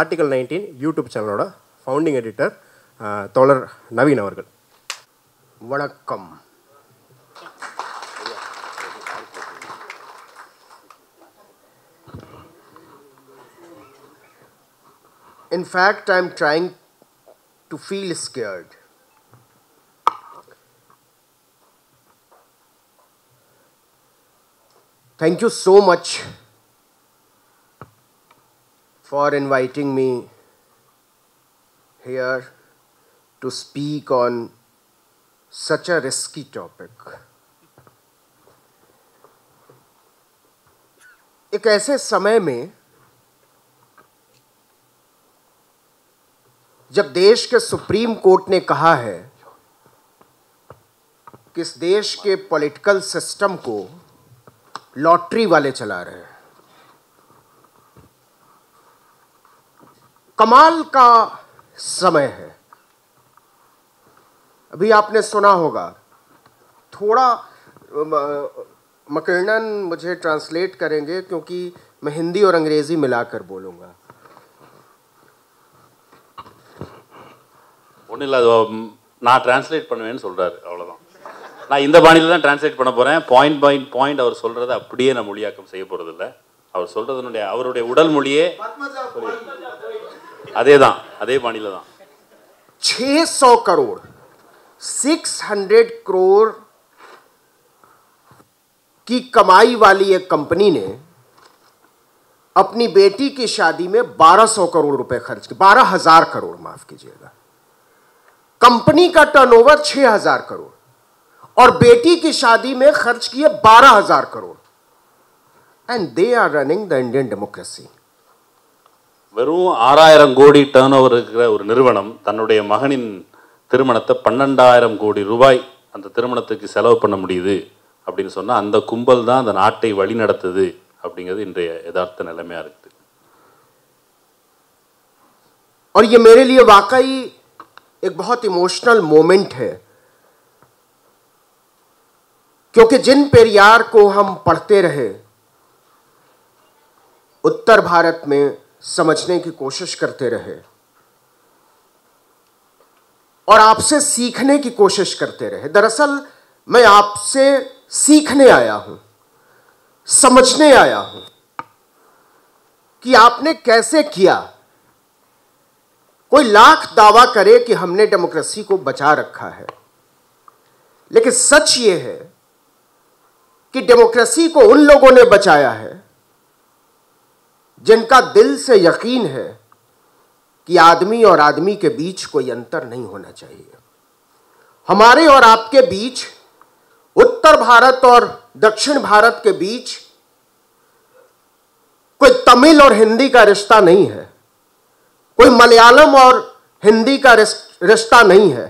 Article 19 YouTube சேனலோட founding editor தோழர் நவீன் அவர்கள். வணக்கம். In fact, I'm trying to feel scared. Thank you so much for inviting me here to speak on such a risky topic. एक ऐसे समय में जब देश के सुप्रीम कोर्ट ने कहा है कि इस देश के पॉलिटिकल सिस्टम को लॉटरी वाले चला रहे हैं, कमाल का समय है. अभी आपने सुना होगा, थोड़ा मकरनन मुझे ट्रांसलेट करेंगे क्योंकि मैं हिंदी और अंग्रेजी मिलाकर बोलूँगा. ஒன்றும் இல்லை, நான் டிரான்ஸ்லேட் பண்ணுவேன்னு சொல்கிறாரு, அவ்வளோதான். நான் இந்த பாணியில் தான் டிரான்ஸ்லேட் பண்ண போகிறேன். பாயிண்ட் பை பாயிண்ட் அவர் சொல்கிறத அப்படியே நான் மொழியாக்கம் செய்ய போகிறதில்ல. அவர் சொல்கிறதுனுடைய அவருடைய உடல் மொழியே அதே தான், அதே பாணியில் தான். 600 करोड़ 600 करोड़ की कमाई वाली एक कंपनी ने अपनी बेटी की शादी में 1200 करोड़ रुपए खर्च किए. 12,000 करोड़, माफ कीजिएगा. कंपनी का टर्नओवर 6,000 करोड़ और बेटी की शादी में खर्च किए 12,000 crore. And they are running the Indian democracy. வெறும் 6,000 கோடி டர்ன் ஓவர் இருக்கிற ஒரு நிறுவனம் தன்னுடைய மகனின் திருமணத்தை 12,000 கோடி ரூபாய் அந்த திருமணத்துக்கு செலவு பண்ண முடியுது அப்படின்னு சொன்னால் அந்த கும்பல் தான் அந்த நாட்டை வழி நடத்துது அப்படிங்கிறது இன்றைய யதார்த்த நிலைமையாக இருக்குது. और ये मेरे लिए वाकई एक बहुत इमोशनल मोमेंट है, क्योंकि जिन पेरियार को हम पढ़ते रहे, उत्तर भारत में समझने की कोशिश करते रहे और आपसे सीखने की कोशिश करते रहे. दरअसल मैं आपसे सीखने आया हूं, समझने आया हूं कि आपने कैसे किया. कोई लाख दावा करे कि हमने डेमोक्रेसी को बचा रखा है, लेकिन सच ये है कि डेमोक्रेसी को उन लोगों ने बचाया है जिनका दिल से यकीन है कि आदमी और आदमी के बीच कोई अंतर नहीं होना चाहिए. हमारे और आपके बीच, उत्तर भारत और दक्षिण भारत के बीच कोई तमिल और हिंदी का रिश्ता नहीं है, कोई मलयालम और हिंदी का रिश्ता नहीं है,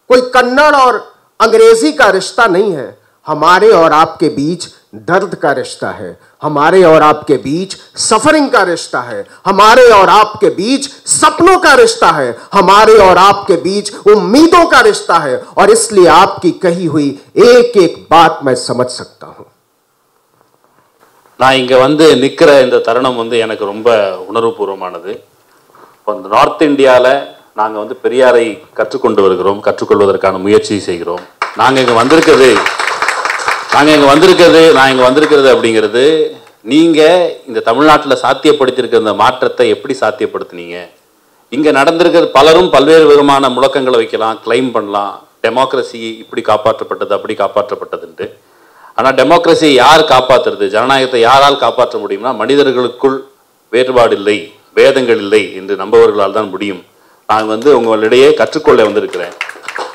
कोई कन्नड़ और अंग्रेजी का रिश्ता नहीं है. हमारे और आपके बीच दर्द का रिश्ता है, हमारे और आपके बीच सफरिंग का रिश्ता है, हमारे और आपके बीच सपनों का रिश्ता है, हमारे और आपके बीच उम्मीदों का रिश्ता है. और इसलिए आपकी कही हुई एक एक बात मैं समझ सकता हूं. நான் இங்கே வந்து நிற்கிற இந்த தருணம் வந்து எனக்கு ரொம்ப உணர்வுபூர்வமானது. இப்போ இந்த நார்த் இந்தியாவில் நாங்கள் வந்து பெரியாரை கற்றுக்கொண்டு வருகிறோம், கற்றுக்கொள்வதற்கான முயற்சி செய்கிறோம். நான் இங்கே வந்திருக்கிறது அப்படிங்கிறது நீங்கள் இந்த தமிழ்நாட்டில் சாத்தியப்படுத்தியிருக்கிற இந்த மாற்றத்தை எப்படி சாத்தியப்படுத்துனீங்க? இங்கே நடந்திருக்கிறது பலரும் பல்வேறு விதமான முழக்கங்களை வைக்கலாம், கிளைம் பண்ணலாம், டெமோக்ரஸி இப்படி காப்பாற்றப்பட்டது அப்படி காப்பாற்றப்பட்டதுன்ட்டு. ஆனால் டெமோக்ரஸியை யார் காப்பாற்றுறது, ஜனநாயகத்தை யாரால் காப்பாற்ற முடியும்னா மனிதர்களுக்குள் வேறுபாடு இல்லை, வேதங்கள் இல்லை என்று நம்பவர்களால் தான் முடியும். நான் வந்து உங்களிடையே கற்றுக்கொள்ள வந்திருக்கிறேன்.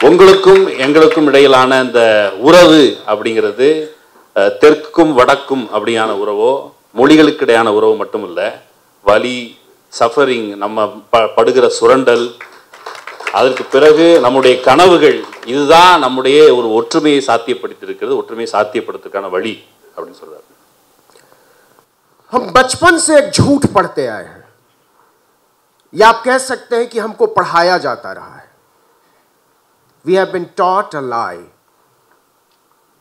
உங்களுக்கும் எங்களுக்கும் இடையிலான இந்த உறவு அப்படிங்கிறது தெற்கும் வடக்கும் அப்படியான உறவோ, மொழிகளுக்கு இடையான உறவு மட்டும் இல்லை, வலி, சஃபரிங், நம்ம படுகிற சுரண்டல், அதற்கு பிறகு நம்முடைய கனவுகள், இதுதான் நம்முடைய ஒரு ஒற்றுமையை சாத்தியப்படுத்தியிருக்கிறது, ஒற்றுமையை சாத்தியப்படுத்துறதுக்கான வழி அப்படின்னு சொல்றாரு. हम बचपन से एक झूठ पढ़ते आए हैं, या आप कह सकते हैं कि हमको पढ़ाया जाता रहा है. We have been taught a lie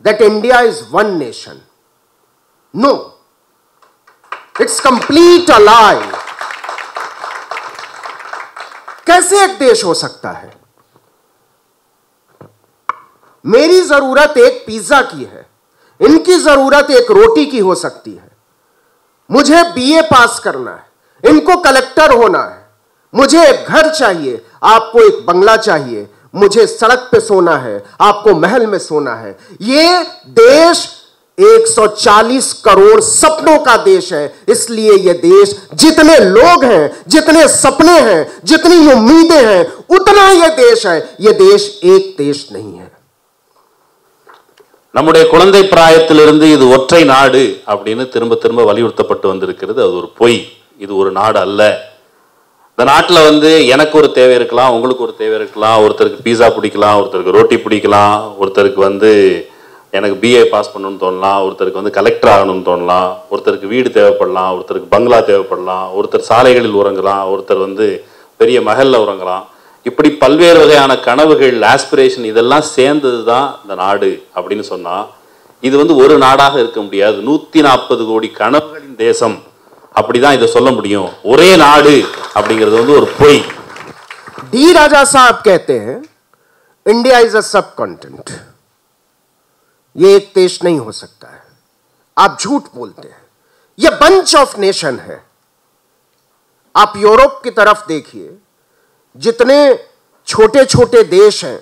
that India is one nation. No, it's complete a lie. कैसे एक देश हो सकता है? मेरी जरूरत एक पिज्जा की है, इनकी जरूरत एक रोटी की हो सकती है। मुझे बीए पास करना है, इनको कलेक्टर होना है। मुझे एक घर चाहिए, आपको एक बंगला चाहिए। मुझे सड़क पे सोना है, आपको महल में सोना है। ये देश 140 करोड़ सपनों का देश है। इसलिए यह देश, जितने लोग हैं, जितने सपने हैं, जितनी उम्मीदें हैं, उतना यह देश है। यह देश एक देश नहीं है। நம்முடைய குழந்தை பிராயத்திலிருந்து இது ஒற்றை நாடு அப்படின்னு திரும்ப திரும்ப வலியுறுத்தப்பட்டு வந்திருக்கிறது. அது ஒரு பொய். இது ஒரு நாடு அல்ல. இந்த நாட்டில் வந்து எனக்கு ஒரு தேவை இருக்கலாம், உங்களுக்கு ஒரு தேவை இருக்கலாம். ஒருத்தருக்கு பீஸா பிடிக்கலாம், ஒருத்தருக்கு ரோட்டி பிடிக்கலாம், ஒருத்தருக்கு வந்து எனக்கு பிஏ பாஸ் பண்ணணும்னு தோணலாம், ஒருத்தருக்கு வந்து கலெக்டர் ஆகணும்னு தோணலாம், ஒருத்தருக்கு வீடு தேவைப்படலாம், ஒருத்தருக்கு பங்களா தேவைப்படலாம், ஒருத்தர் சாலைகளில் உறங்கலாம், ஒருத்தர் வந்து பெரிய மஹல்ல உறங்கலாம். இப்படி பல்வேறு வகையான கனவுகள், ஆஸ்பிரேஷன் இதெல்லாம் சேர்ந்தது தான் இந்த நாடு அப்படின்னு சொன்னா, இது வந்து ஒரு நாடாக இருக்க முடியாது. 140 கோடி கனவுகளின் தேசம் அப்படிதான் இதை சொல்ல முடியும். ஒரே நாடு அப்படிங்கிறது வந்து ஒரு பொய். डी राजा साहब कहते हैं इंडिया इज अ सब कॉन्टिनेंट, ये एक देश नहीं हो सकता है। आप झूठ बोलते हैं, ये बंच ऑफ नेशन है। आप यूरोप की तरफ देखिए, जितने छोटे छोटे देश हैं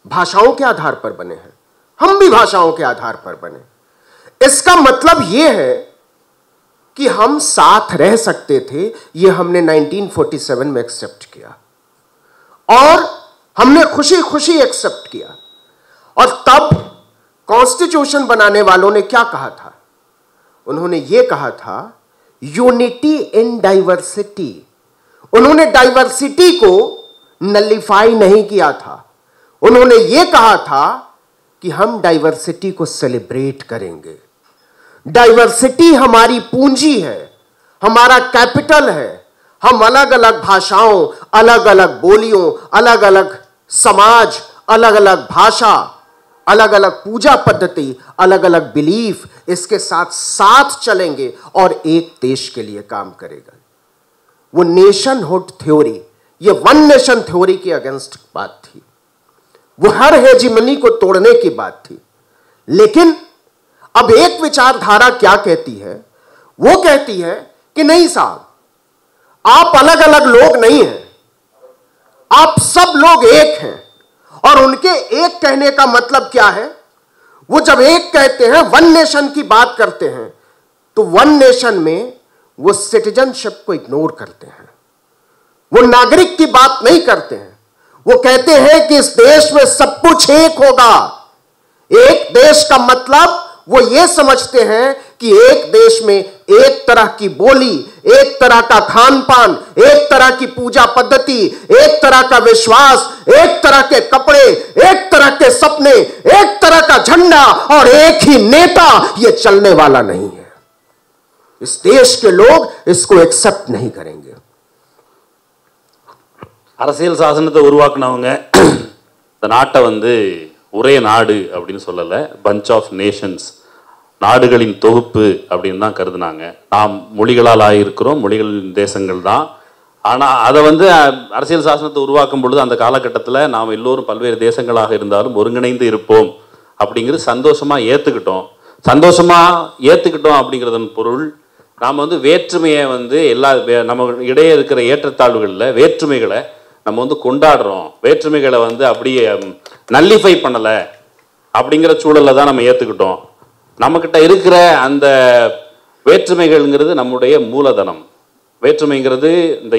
भाषाओं के आधार पर बने हैं। हम भी भाषाओं के आधार पर बने। इसका मतलब यह है कि हम साथ रह सकते थे। यह हमने 1947 में एक्सेप्ट किया और हमने खुशी खुशी एक्सेप्ट किया। और तब कॉन्स्टिट्यूशन बनाने वालों ने क्या कहा था? उन्होंने यह कहा था यूनिटी इन डाइवर्सिटी। उन्होंने डाइवर्सिटी को नलिफाई नहीं किया था। उन्होंने यह कहा था कि हम डाइवर्सिटी को सेलिब्रेट करेंगे। डाइवर्सिटी हमारी पूंजी है, हमारा कैपिटल है। हम अलग अलग भाषाओं, अलग अलग बोलियों, अलग अलग समाज, अलग अलग भाषा, अलग अलग पूजा पद्धति, अलग अलग बिलीफ, इसके साथ साथ चलेंगे और एक देश के लिए काम करेगा। वो नेशनहुड थ्योरी, ये वन नेशन थ्योरी के अगेंस्ट बात थी। वो हर हेजिमनी को तोड़ने की बात थी। लेकिन अब एक विचारधारा क्या कहती है? वो कहती है कि नहीं साहब, आप अलग अलग लोग नहीं हैं, आप सब लोग एक हैं। और उनके एक कहने का मतलब क्या है? वो जब एक कहते हैं, वन नेशन की बात करते हैं, तो वन नेशन में वो सिटीजनशिप को इग्नोर करते हैं, वो नागरिक की बात नहीं करते हैं। वो कहते हैं कि इस देश में सब कुछ एक होगा। एक देश का मतलब वो ये समझते हैं कि एक देश में एक तरह की बोली, एक तरह का खान पान, एक तरह की पूजा पद्धति, एक तरह का विश्वास, एक तरह के कपड़े, एक तरह के सपने, एक तरह का झंडा और एक ही नेता, ये चलने वाला नहीं है। इस देश के लोग इसको एक्सेप्ट नहीं करेंगे। அரசியல் சாசனத்தை உருவாக்குனவங்க இந்த நாட்டை வந்து ஒரே நாடு அப்படின்னு சொல்லலை, பஞ்ச் ஆஃப் நேஷன்ஸ், நாடுகளின் தொகுப்பு அப்படின்னு தான் கருதுனாங்க. நாம் மொழிகளால் ஆகியிருக்கிறோம், மொழிகளின் தேசங்கள் தான். ஆனால் அதை வந்து அரசியல் சாசனத்தை உருவாக்கும் பொழுது அந்த காலகட்டத்தில் நாம் எல்லோரும் பல்வேறு தேசங்களாக இருந்தாலும் ஒருங்கிணைந்து இருப்போம் அப்படிங்கிறது சந்தோஷமாக ஏற்றுக்கிட்டோம் அப்படிங்கிறதன் பொருள் நாம் வந்து வேற்றுமையை வந்து நம்ம இடையே இருக்கிற ஏற்றத்தாழ்வுகளில் வேற்றுமைகளை நம்ம வந்து கொண்டாடுறோம், வேற்றுமைகளை வந்து அப்படியே நல்லிஃபை பண்ணலை அப்படிங்கிற சூழலை தான் நம்ம ஏற்றுக்கிட்டோம். நம்மக்கிட்ட இருக்கிற அந்த வேற்றுமைகள்ங்கிறது நம்முடைய மூலதனம். வேற்றுமைங்கிறது இந்த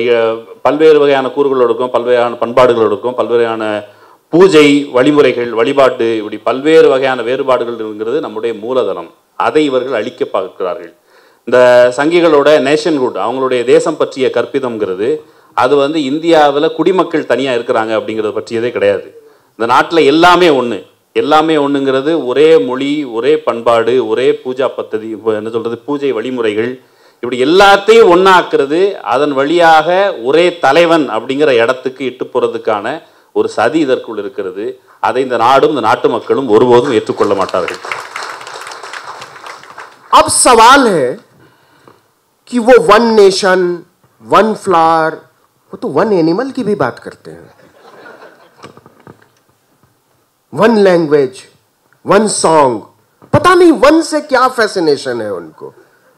பல்வேறு வகையான கூறுகளோடு இருக்கும், பல்வேறான பண்பாடுகளோடு இருக்கும், பல்வேறான பூஜை வழிமுறைகள், வழிபாட்டு, இப்படி பல்வேறு வகையான வேறுபாடுகள்ங்கிறது நம்முடைய மூலதனம். அதை இவர்கள் அழிக்க பார்க்கிறார்கள். இந்த சங்கிகளோட நேஷன்ஹுட், அவங்களுடைய தேசம் பற்றிய கற்பிதம்ங்கிறது அது வந்து இந்தியாவில் குடிமக்கள் தனியாக இருக்கிறாங்க அப்படிங்கிறத பற்றியதே கிடையாது. இந்த நாட்டில் எல்லாமே ஒன்றுங்கிறது ஒரே மொழி, ஒரே பண்பாடு, ஒரே பூஜா பద్ధதி, என்ன சொல்கிறது, பூஜை வழிமுறைகள், இப்படி எல்லாத்தையும் ஒன்றாக்குறது, அதன் வழியாக ஒரே தலைவன் அப்படிங்கிற இடத்துக்கு இட்டு போகிறதுக்கான ஒரு சதி இதற்குள் இருக்கிறது. அதை இந்த நாடும் இந்த நாட்டு மக்களும் ஒருபோதும் ஏற்றுக்கொள்ள மாட்டார்கள். अब सवाल है कि वो वन नेशन, वन फ्लावर, वो तो वन एनिमल की भी बात करते हैं, वन लैंग्वेज, वन सॉन्ग, पता नहीं वन से क्या फैसिनेशन है उनको,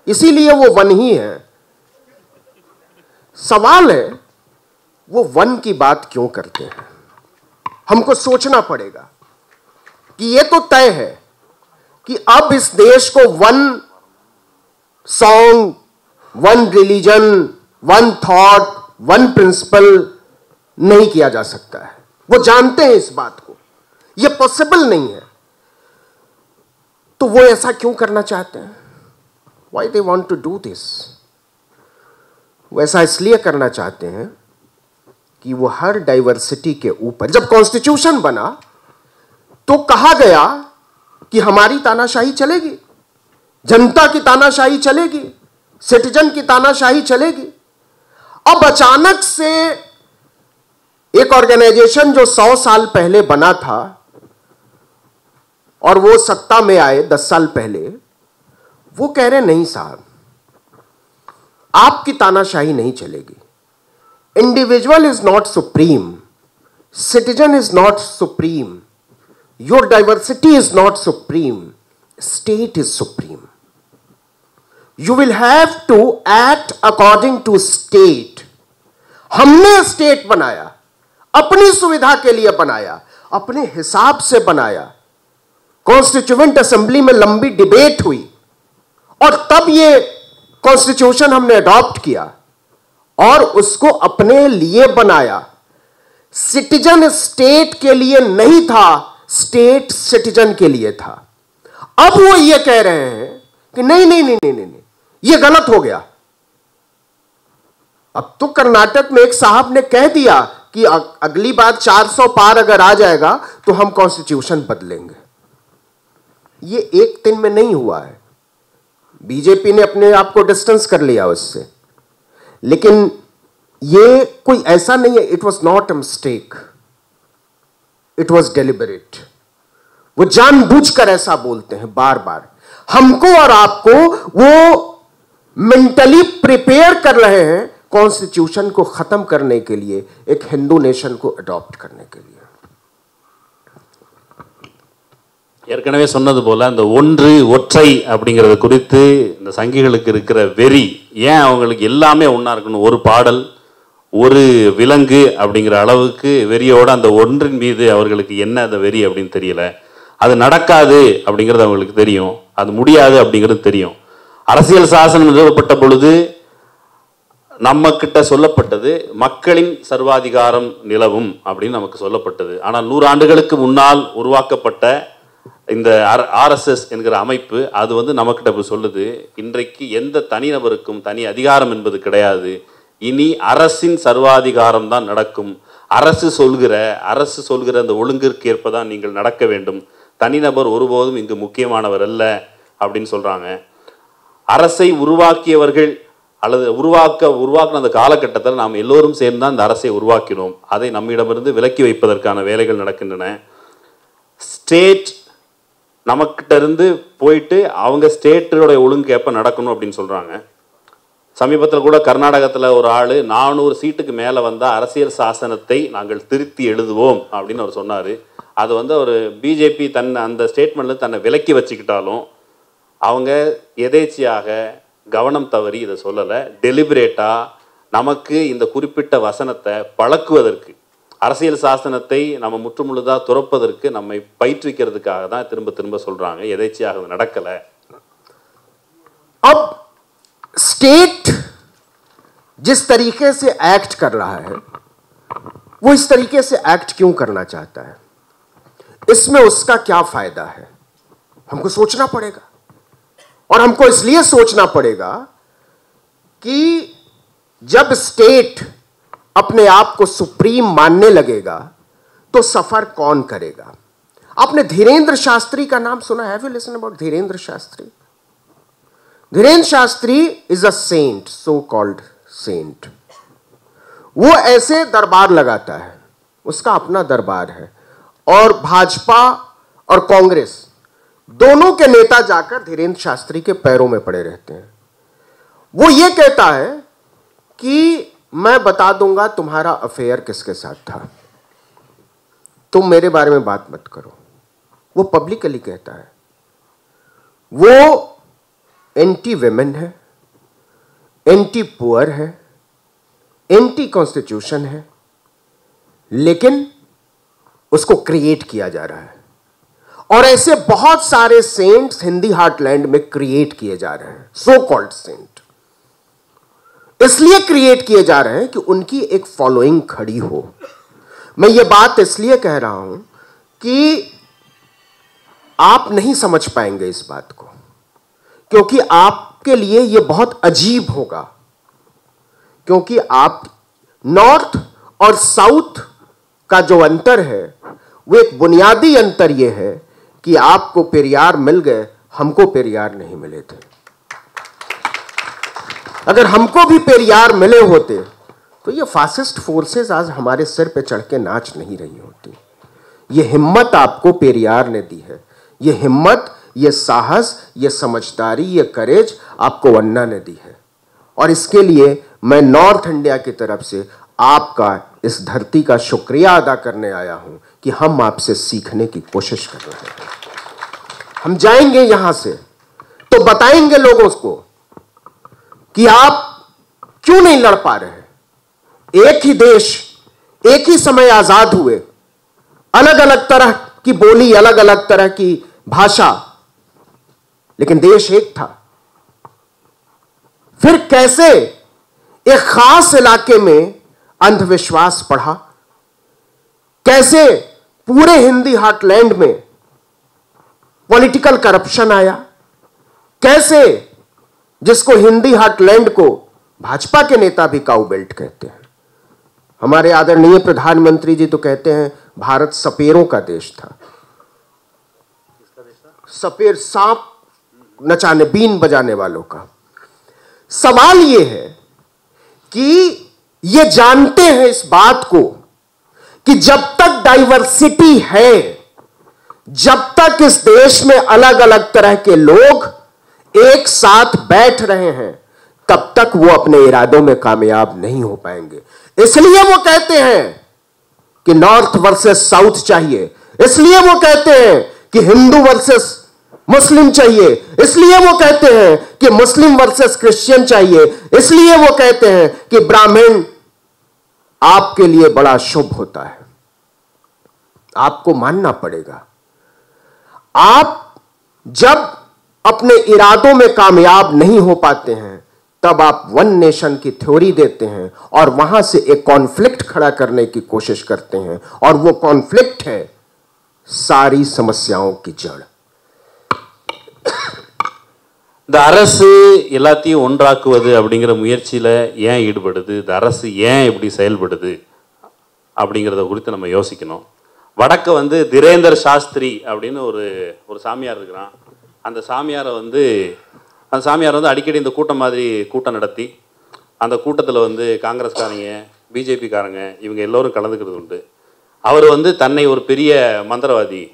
इसीलिए वो वन ही है। सवाल है वो वन की बात क्यों करते हैं? हमको सोचना पड़ेगा कि ये तो तय है कि अब इस देश को one song, one religion, one thought, one principle नहीं किया जा सकता है। वो जानते हैं इस बात को, ये पॉसिबल नहीं है। तो वो ऐसा क्यों करना चाहते हैं? Why they want to do this? वो ऐसा इसलिए करना चाहते हैं कि वो हर डाइवर्सिटी के ऊपर, जब कॉन्स्टिट्यूशन बना तो कहा गया कि हमारी तानाशाही चलेगी, जनता की तानाशाही चलेगी, सिटीजन की तानाशाही चलेगी। अब अचानक से एक ऑर्गेनाइजेशन जो 100 साल पहले बना था और वो सत्ता में आए 10 साल पहले, वो कह रहे नहीं साहब, आपकी तानाशाही नहीं चलेगी। Individual is not supreme, citizen is not supreme, your diversity is not supreme, state is supreme. You will have to act according to state. हमने स्टेट बनाया, अपनी सुविधा के लिए बनाया, अपने हिसाब से बनाया। कॉन्स्टिट्यूएंट असेंबली में लंबी डिबेट हुई और तब ये कॉन्स्टिट्यूशन हमने अडॉप्ट किया और उसको अपने लिए बनाया। सिटीजन स्टेट के लिए नहीं था, स्टेट सिटीजन के लिए था। अब वो ये कह रहे हैं कि नहीं नहीं नहीं नहीं नहीं, ये गलत हो गया। अब तो कर्नाटक में एक साहब ने कह दिया कि अगली बार 400 पार अगर आ जाएगा तो हम कॉन्स्टिट्यूशन बदलेंगे। ये एक दिन में नहीं हुआ है, बीजेपी ने अपने आप को डिस्टेंस कर लिया उससे, लेकिन ये कोई ऐसा नहीं है, it was not a mistake, it was deliberate. वो जानबूझकर ऐसा बोलते हैं बार बार, हमको और आपको वो मेंटली प्रिपेयर कर रहे हैं कॉन्स्टिट्यूशन को खत्म करने के लिए, एक हिंदू नेशन को अडॉप्ट करने के लिए। ஏற்கனவே சொன்னது போல இந்த ஒன்று ஒற்றை அப்படிங்கிறது குறித்து இந்த சங்கிகளுக்கு இருக்கிற வெறி, ஏன் அவங்களுக்கு எல்லாமே ஒன்றா இருக்கணும், ஒரு பாடல் ஒரு விலங்கு அப்படிங்கிற அளவுக்கு வெறியோட அந்த ஒன்றின் மீது அவர்களுக்கு என்ன அந்த வெறி அப்படின்னு தெரியல. அது நடக்காது அப்படிங்கிறது அவங்களுக்கு தெரியும், அது முடியாது அப்படிங்கிறது தெரியும். அரசியல் சாசனம் நிறுவப்பட்ட பொழுது நம்ம கிட்ட சொல்லப்பட்டது மக்களின் சர்வாதிகாரம் நிலவும் அப்படின்னு நமக்கு சொல்லப்பட்டது. ஆனால் 100 ஆண்டுகளுக்கு முன்னால் உருவாக்கப்பட்ட இந்த ஆர்எஸ்எஸ் என்கிற அமைப்பு அது வந்து நமக்கிட்ட இப்படி சொல்லுது, இன்றைக்கு எந்த தனிநபருக்கும் தனி அதிகாரம் என்பது கிடையாது, இனி அரசின் சர்வாதிகாரம் தான் நடக்கும், அரசு சொல்கிற அந்த ஒழுங்கிற்கு ஏற்பதான் நீங்கள் நடக்க வேண்டும், தனிநபர் ஒருபோதும் இங்கு முக்கியமானவர் அல்ல அப்படின்னு சொல்றாங்க. அரசை உருவாக்கியவர்கள் அல்லது உருவாக்கின அந்த காலகட்டத்தில் நாம் எல்லோரும் சேர்ந்து தான் இந்த அரசை உருவாக்கினோம். அதை நம்மிடமிருந்து விலக்கி வைப்பதற்கான வேலைகள் நடக்கின்றன. ஸ்டேட் நமக்கிட்ட இருந்து போயிட்டு அவங்க ஸ்டேட்டோட ஒழுங்கு எப்போ நடக்கணும் அப்படின்னு சொல்கிறாங்க. சமீபத்தில் கூட கர்நாடகத்தில் ஒரு ஆள் 400 சீட்டுக்கு மேலே வந்தால் அரசியல் சாசனத்தை நாங்கள் திருத்தி எழுதுவோம் அப்படின்னு அவர் சொன்னார். அது வந்து ஒரு பிஜேபி அந்த ஸ்டேட்மெண்ட்டில் தன்னை விலக்கி வச்சுக்கிட்டாலும் அவங்க எதேச்சியாக கவனம் தவறி இதை சொல்லலை. டெலிபரேட்டாக நமக்கு இந்த குறிப்பிட்ட வசனத்தை பழக்குவதற்கு, அரசியல் சாசனத்தை நம்ம முற்றுமுழுதாக துறப்பதற்கு நம்மை பயிற்றுவிக்கிறதுக்காக தான் திரும்ப திரும்ப சொல்கிறாங்க. எதேச்சியாக அது நடக்கலை. अब स्टेट जिस तरीके से एक्ट कर रहा है वो इस तरीके से एक्ट क्यों करना चाहता है, इसमें उसका क्या फायदा है, हमको सोचना पड़ेगा। और हमको इसलिए सोचना पड़ेगा कि जब स्टेट अपने आप को सुप्रीम मानने लगेगा तो सफर कौन करेगा। आपने धीरेन्द्र शास्त्री का नाम सुना है? Have you listen about Dhirendra Shastri? Dhirendra Shastri is a saint, so called saint. वो ऐसे दरबार लगाता है, उसका अपना दरबार है, और भाजपा और कांग्रेस दोनों के नेता जाकर धीरेन्द्र शास्त्री के पैरों में पड़े रहते हैं। वो ये कहता है कि मैं बता दूंगा तुम्हारा अफेयर किसके साथ था, तुम मेरे बारे में बात मत करो। वो पब्लिकली कहता है, वो एंटी विमेन है, एंटी पुअर है, एंटी कॉन्स्टिट्यूशन है, लेकिन उसको क्रिएट किया जा रहा है। और ऐसे बहुत सारे सेंट्स हिंदी हार्टलैंड में क्रिएट किए जा रहे हैं, सो कॉल्ड सेंट। इसलिए क्रिएट किए जा रहे हैं कि उनकी एक फॉलोइंग खड़ी हो। मैं ये बात इसलिए कह रहा हूं कि आप नहीं समझ पाएंगे इस बात को, क्योंकि आपके लिए यह बहुत अजीब होगा, क्योंकि आप नॉर्थ और साउथ का जो अंतर है वो एक बुनियादी अंतर यह है कि आपको पेरियार मिल गए, हमको पेरियार नहीं मिले थे। अगर हमको भी पेरियार मिले होते तो ये फासिस्ट फोर्सेस आज हमारे सिर पे चढ़ के नाच नहीं रही होती। ये हिम्मत आपको पेरियार ने दी है, ये हिम्मत, ये साहस, ये समझदारी, ये करेज आपको अन्ना ने दी है। और इसके लिए मैं नॉर्थ इंडिया की तरफ से आपका इस धरती का शुक्रिया अदा करने आया हूं कि हम आपसे सीखने की कोशिश कर रहे हैं। हम जाएंगे यहां से तो बताएंगे लोगों को कि आप क्यों नहीं लड़ पा रहे हैं। एक ही देश, एक ही समय आजाद हुए, अलग अलग तरह की बोली, अलग अलग तरह की भाषा, लेकिन देश एक था। फिर कैसे एक खास इलाके में अंधविश्वास बढ़ा, कैसे पूरे हिंदी हार्टलैंड में पॉलिटिकल करप्शन आया, कैसे जिसको हिंदी हार्टलैंड को भाजपा के नेता भी काऊ बेल्ट कहते हैं। हमारे आदरणीय प्रधानमंत्री जी तो कहते हैं भारत सपेरों का देश था। सपेर, सांप नचाने, बीन बजाने वालों का। सवाल यह है कि ये जानते हैं इस बात को कि जब तक डाइवर्सिटी है, जब तक इस देश में अलग अलग तरह के लोग एक साथ बैठ रहे हैं, तब तक वो अपने इरादों में कामयाब नहीं हो पाएंगे। इसलिए वो कहते हैं कि नॉर्थ वर्सेस साउथ चाहिए, इसलिए वो कहते हैं कि हिंदू वर्सेस मुस्लिम चाहिए, इसलिए वो कहते हैं कि मुस्लिम वर्सेस क्रिश्चियन चाहिए, इसलिए वो कहते हैं कि ब्राह्मण आपके लिए बड़ा शुभ होता है। आपको मानना पड़ेगा, आप जब अपने इरादों में कामयाब नहीं हो पाते हैं, तब आप वन नेशन की थ्योरी देते हैं और वहां से एक कॉन्फ्लिक्ट खड़ा करने की कोशिश करते हैं, और वो कॉन्फ्लिक्ट है सारी समस्याओं की जड़। இந்த அரசு எல்லாத்தையும் ஒன்றாக்குவது அப்படிங்கிற முயற்சியில் ஏன் ஈடுபடுது, இந்த அரசு ஏன் இப்படி செயல்படுது அப்படிங்கிறத குறித்து நம்ம யோசிக்கணும். வடக்க வந்து திரேந்தர் சாஸ்திரி அப்படின்னு ஒரு சாமியார் இருக்கிறான். அந்த சாமியாரை வந்து அடிக்கடி இந்த கூட்டம் மாதிரி கூட்டம் நடத்தி அந்த கூட்டத்தில் வந்து காங்கிரஸ்காரங்க, பிஜேபிக்காரங்க இவங்க எல்லோரும் கலந்துக்கிறது உண்டு. அவர் வந்து தன்னை ஒரு பெரிய மந்திரவாதி,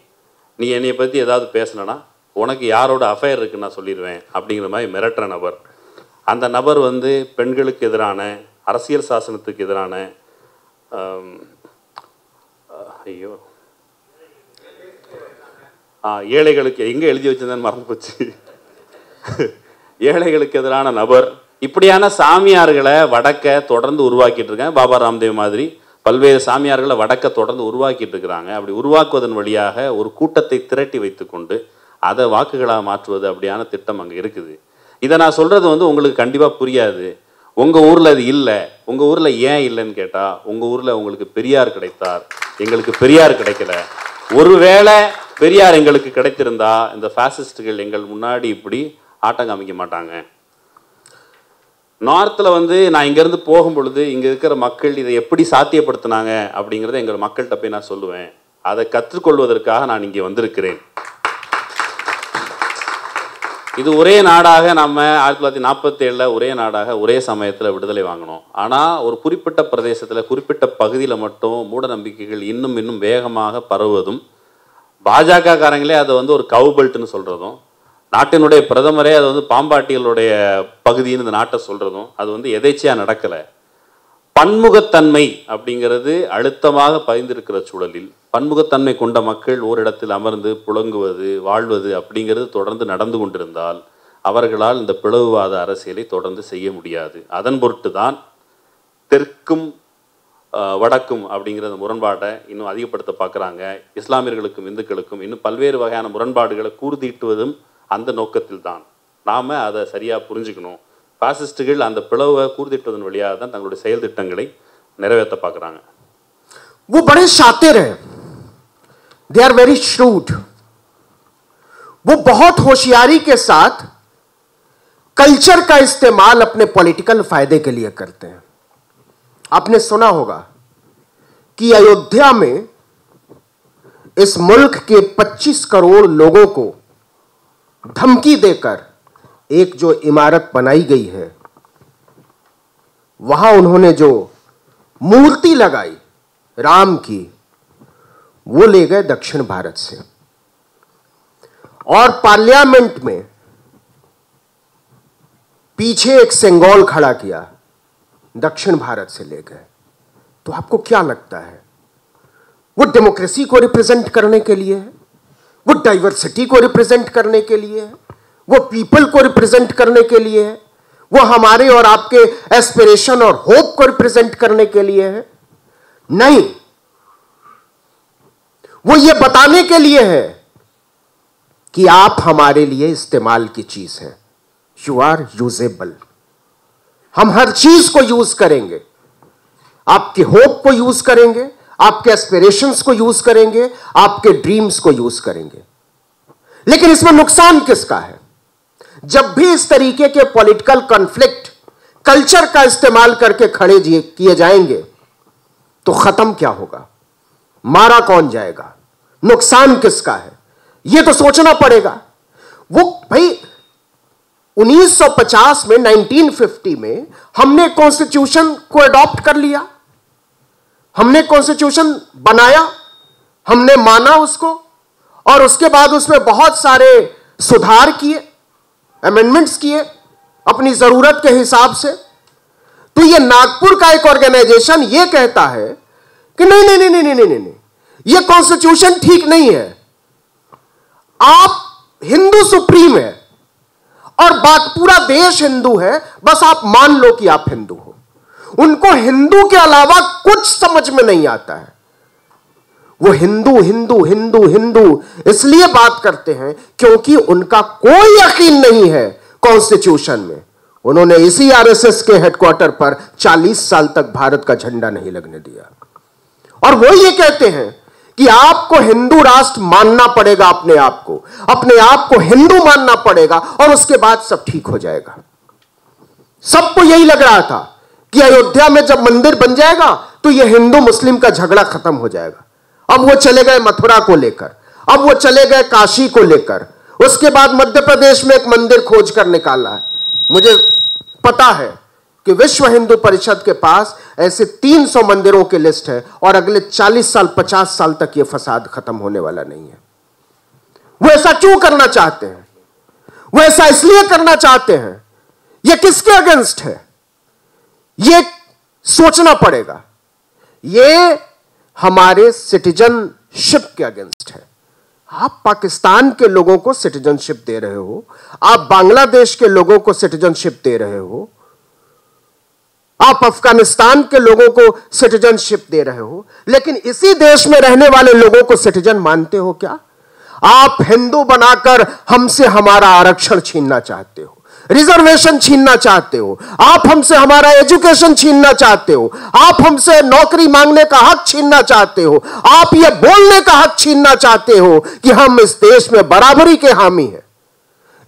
நீ என்னையை பற்றி ஏதாவது பேசணுன்னா உனக்கு யாரோட அஃபேர் இருக்குன்னு நான் சொல்லிடுவேன் அப்படிங்கிற மாதிரி மிரட்டுற நபர். அந்த நபர் வந்து பெண்களுக்கு எதிரான, அரசியல் சாசனத்துக்கு எதிரான, ஏழைகளுக்கு எங்கே எழுதி வச்சிருந்தேன்னு மறந்து போச்சு, ஏழைகளுக்கு எதிரான நபர். இப்படியான சாமியார்களை வடக்க தொடர்ந்து உருவாக்கிட்டு இருக்காங்க. பாபா ராம்தேவ் மாதிரி பல்வேறு சாமியார்களை வடக்க தொடர்ந்து உருவாக்கிட்டு இருக்கிறாங்க. அப்படி உருவாக்குவதன் வழியாக ஒரு கூட்டத்தை திரட்டி வைத்துக்கொண்டு அதை வாக்குகளாக மாற்றுவது அப்படியான திட்டம் அங்கே இருக்குது. இதை நான் சொல்கிறது வந்து உங்களுக்கு கண்டிப்பாக புரியாது. உங்கள் ஊரில் அது இல்லை. உங்கள் ஊரில் ஏன் இல்லைன்னு கேட்டால், உங்கள் ஊரில் உங்களுக்கு பெரியார் கிடைத்தார், எங்களுக்கு பெரியார் கிடைக்கல. ஒருவேளை பெரியார் எங்களுக்கு கிடைத்திருந்தா இந்த ஃபாசிஸ்டுகள் எங்கள் முன்னாடி இப்படி ஆட்டம் காமிக்க மாட்டாங்க. நார்த்தில் வந்து நான் இங்கேருந்து போகும் பொழுது இங்கே இருக்கிற மக்கள் இதை எப்படி சாத்தியப்படுத்தினாங்க அப்படிங்கிறத எங்கள் மக்கள்கிட்ட போய் நான் சொல்லுவேன். அதை கற்றுக்கொள்வதற்காக நான் இங்கே வந்திருக்கிறேன். இது ஒரே நாடாக நம்ம 1947 ஒரே நாடாக ஒரே சமயத்தில் விடுதலை வாங்கினோம். ஆனால் ஒரு குறிப்பிட்ட பிரதேசத்தில், குறிப்பிட்ட பகுதியில் மட்டும் மூட நம்பிக்கைகள் இன்னும் வேகமாக பரவுவதும், பாஜக காரங்களே அதை வந்து ஒரு கவு பெல்ட்னு சொல்கிறதும், நாட்டினுடைய பிரதமரே அது வந்து பாம்பாட்டிகளுடைய பகுதின்னு இந்த நாட்டை சொல்கிறதும், அது வந்து எதேச்சியாக நடக்கலை. பன்முகத்தன்மை அப்படிங்கிறது அழுத்தமாக பதிந்திருக்கிற சூழலில் பன்முகத்தன்மை கொண்ட மக்கள் ஓரிடத்தில் அமர்ந்து புழங்குவது வாழ்வது அப்படிங்கிறது தொடர்ந்து நடந்து கொண்டிருந்தால் அவர்களால் இந்த பிளவுவாத அரசியலை தொடர்ந்து செய்ய முடியாது. அதன் பொருட்டு தான் தெற்கும் வடக்கும் அப்படிங்கிற முரண்பாட்டை இன்னும் அதிகப்படுத்த பார்க்குறாங்க. இஸ்லாமியர்களுக்கும் இந்துக்களுக்கும் இன்னும் பல்வேறு வகையான முரண்பாடுகளை கூர்தீட்டுவதும் அந்த நோக்கத்தில் தான். நாம் அதை சரியாக புரிஞ்சுக்கணும். பாசிஸ்டுகள் அந்த பிளவை கூர்தீட்டுவதன் வழியாக தான் தங்களுடைய செயல் திட்டங்களை நிறைவேற்ற பார்க்குறாங்க. वो बड़े शातिर हैं, दे आर वेरी श्रूड. वो बहुत होशियारी के साथ कल्चर का इस्तेमाल अपने पॉलिटिकल फायदे के लिए करते हैं. आपने सुना होगा कि अयोध्या में इस मुल्क के 25 करोड़ लोगों को धमकी देकर एक जो इमारत बनाई गई है, वहां उन्होंने जो मूर्ति लगाई राम की, वो ले गए दक्षिण भारत से और पार्लियामेंट में पीछे एक सिंगल खड़ा किया, दक्षिण भारत से ले गए. तो आपको क्या लगता है, वो डेमोक्रेसी को रिप्रेजेंट करने के लिए है? वो डाइवर्सिटी को रिप्रेजेंट करने के लिए है? वो पीपल को रिप्रेजेंट करने के लिए है? वो हमारे और आपके एस्पिरेशन और होप को रिप्रेजेंट करने के लिए है? नहीं, वो ये बताने के लिए है कि आप हमारे लिए इस्तेमाल की चीज है. You are usable. हम हर चीज को यूज करेंगे. आपके होप को यूज करेंगे, आपके एस्पिरेशंस को यूज करेंगे, आपके ड्रीम्स को यूज करेंगे. लेकिन इसमें नुकसान किसका है? जब भी इस तरीके के पॉलिटिकल कॉन्फ्लिक्ट कल्चर का इस्तेमाल करके खड़े किए जाएंगे तो खत्म क्या होगा, मारा कौन जाएगा, नुकसान किसका है, यह तो सोचना पड़ेगा. वो भाई 1950 में 1950 में हमने कॉन्स्टिट्यूशन को अडॉप्ट कर लिया, हमने कॉन्स्टिट्यूशन बनाया, हमने माना उसको और उसके बाद उसमें बहुत सारे सुधार किए, अमेंडमेंट्स किए अपनी जरूरत के हिसाब से. तो ये नागपुर का एक ऑर्गेनाइजेशन ये कहता है कि नहीं नहीं नहीं नहीं नहीं नहीं नहीं, ये कॉन्स्टिट्यूशन ठीक नहीं है, आप हिंदू सुप्रीम है और पूरा देश हिंदू है, बस आप मान लो कि आप हिंदू हो. उनको हिंदू के अलावा कुछ समझ में नहीं आता है. वो हिंदू हिंदू हिंदू हिंदू इसलिए बात करते हैं क्योंकि उनका कोई यकीन नहीं है कॉन्स्टिट्यूशन में. उन्होंने इसी आरएसएस के हेडक्वार्टर पर 40 साल तक भारत का झंडा नहीं लगने दिया और वो ये कहते हैं कि आपको हिंदू राष्ट्र मानना पड़ेगा, अपने आप को हिंदू मानना पड़ेगा और उसके बाद सब ठीक हो जाएगा. सबको यही लग रहा था कि अयोध्या में जब मंदिर बन जाएगा तो यह हिंदू मुस्लिम का झगड़ा खत्म हो जाएगा. अब वो चले गए मथुरा को लेकर, अब वो चले गए काशी को लेकर, उसके बाद मध्य प्रदेश में एक मंदिर खोज कर निकाला है. मुझे पता है कि विश्व हिंदू परिषद के पास ऐसे 300 मंदिरों की लिस्ट है और अगले 40 साल 50 साल तक यह फसाद खत्म होने वाला नहीं है. वो ऐसा क्यों करना चाहते हैं? वो ऐसा इसलिए करना चाहते हैं, यह किसके अगेंस्ट है, यह सोचना पड़ेगा. यह हमारे सिटीजनशिप के अगेंस्ट है. आप पाकिस्तान के लोगों को सिटीजनशिप दे रहे हो, आप बांग्लादेश के लोगों को सिटीजनशिप दे रहे हो, आप अफगानिस्तान के लोगों को सिटीजनशिप दे रहे हो, लेकिन इसी देश में रहने वाले लोगों को सिटीजन मानते हो क्या? आप हिंदू बनाकर हमसे हमारा आरक्षण छीनना चाहते हो, रिजर्वेशन छीनना चाहते हो, आप हमसे हमारा एजुकेशन छीनना चाहते हो, आप हमसे नौकरी मांगने का हक छीनना चाहते हो, आप ये बोलने का हक छीनना चाहते हो कि हम इस देश में बराबरी के हामी हैं.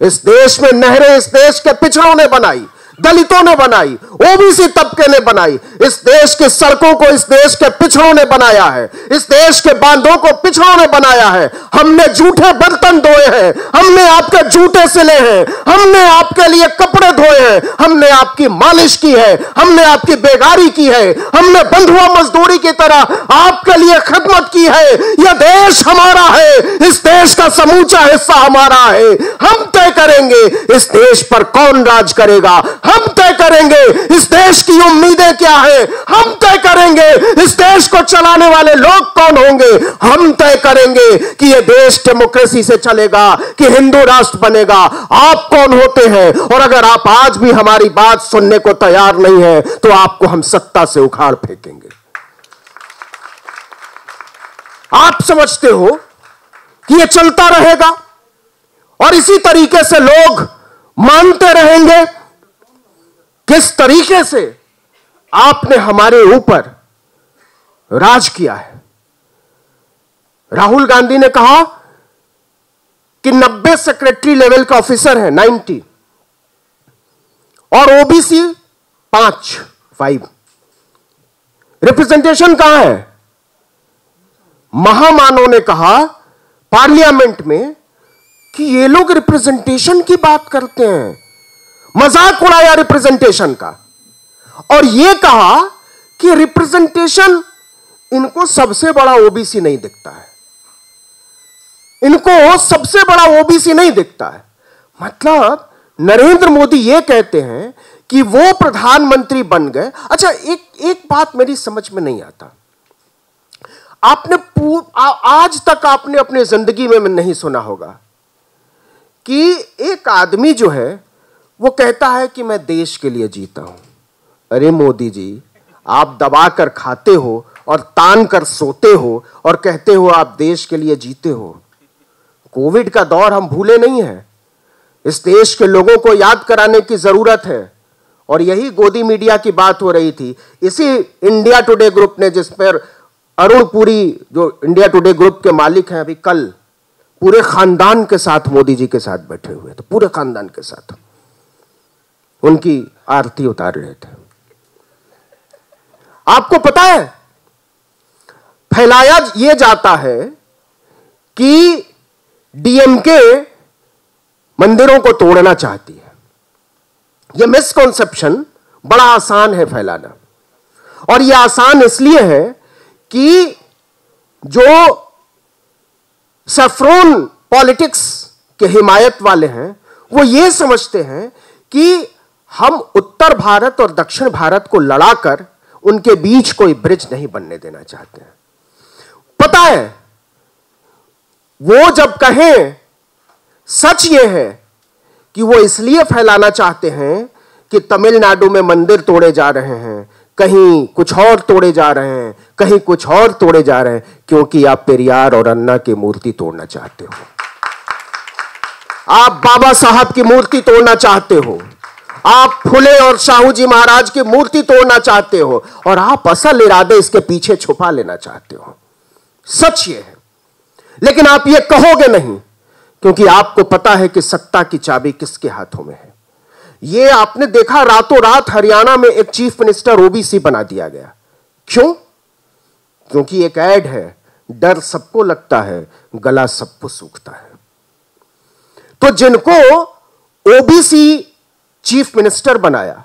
इस देश में नहरें इस देश के पिछड़ों ने बनाई, दलितों ने बनाई, ओबीसी तबके ने बनाई. इस देश की सड़कों को इस देश के पिछड़ों ने बनाया है, इस देश के बांधों को पिछड़ों ने बनाया है. हमने जूठे बर्तन धोए हैं, हमने आपके जूते सिले हैं, हमने आपके लिए कपड़े धोए हैं, हमने आपकी मालिश की है, हमने आपकी बेगारी की है, हमने बंधुआ मजदूरी की तरह आपके लिए खिदमत की है. यह देश हमारा है, इस देश का समूचा हिस्सा हमारा है. हम तय करेंगे इस देश पर कौन राज करेगा. हम तय करेंगे इस देश की उम्मीदें क्या है, हम तय करेंगे इस देश को चलाने वाले लोग कौन होंगे, हम तय करेंगे कि यह देश डेमोक्रेसी से चलेगा कि हिंदू राष्ट्र बनेगा। आप कौन होते हैं? और अगर आप आज भी हमारी बात सुनने को तैयार नहीं है तो आपको हम सत्ता से उखाड़ फेंकेंगे। आप समझते हो कि यह चलता रहेगा और इसी तरीके से लोग मानते रहेंगे? किस तरीके से आपने हमारे ऊपर राज किया है। राहुल गांधी ने कहा कि 90 सेक्रेटरी लेवल का ऑफिसर है, 90, और ओबीसी 5 रिप्रेजेंटेशन कहां है? महामानव ने कहा पार्लियामेंट में कि ये लोग रिप्रेजेंटेशन की बात करते हैं, मजाक उड़ाया रिप्रेजेंटेशन का, और ये कहा कि रिप्रेजेंटेशन इनको सबसे बड़ा ओबीसी नहीं दिखता है, इनको सबसे बड़ा ओबीसी नहीं दिखता है। मतलब नरेंद्र मोदी ये कहते हैं कि वो प्रधानमंत्री बन गए। अच्छा, एक बात मेरी समझ में नहीं आता, आपने आज तक आपने अपनी जिंदगी में नहीं सुना होगा कि एक आदमी जो है वो कहता है कि मैं देश के लिए जीता हूं। अरे मोदी जी, आप दबा कर खाते हो और तान कर सोते हो और कहते हो आप देश के लिए जीते हो। कोविड का दौर हम भूले नहीं है, इस देश के लोगों को याद कराने की जरूरत है। और यही गोदी मीडिया की बात हो रही थी, इसी इंडिया टुडे ग्रुप ने, जिस पर अरुण पुरी जो इंडिया टुडे ग्रुप के मालिक हैं, अभी कल पूरे खानदान के साथ मोदी जी के साथ बैठे हुए थे, पूरे खानदान के साथ उनकी आरती उतार रहे थे। आपको पता है, फैलाया यह जाता है कि डीएमके मंदिरों को तोड़ना चाहती है। यह मिसकॉन्सेप्शन बड़ा आसान है फैलाना, और यह आसान इसलिए है कि जो सैफ्रॉन पॉलिटिक्स के हिमायत वाले हैं वो ये समझते हैं कि हम उत्तर भारत और दक्षिण भारत को लड़ाकर उनके बीच कोई ब्रिज नहीं बनने देना चाहते हैं। पता है, वो जब कहें, सच ये है कि वो इसलिए फैलाना चाहते हैं कि तमिलनाडु में मंदिर तोड़े जा रहे हैं, कहीं कुछ और तोड़े जा रहे हैं, कहीं कुछ और तोड़े जा रहे हैं, क्योंकि आप पेरियार और अन्ना की मूर्ति तोड़ना चाहते हो, आप बाबा साहब की मूर्ति तोड़ना चाहते हो, आप फुले और शाहू जी महाराज की मूर्ति तोड़ना चाहते हो, और आप असल इरादे इसके पीछे छुपा लेना चाहते हो। सच ये है, लेकिन आप ये कहोगे नहीं, क्योंकि आपको पता है कि सत्ता की चाबी किसके हाथों में है। ये आपने देखा, रातों रात हरियाणा में एक चीफ मिनिस्टर ओबीसी बना दिया गया। क्यों? क्योंकि एक ऐड है, डर सबको लगता है, गला सबको सूखता है। तो जिनको ओबीसी चीफ मिनिस्टर बनाया,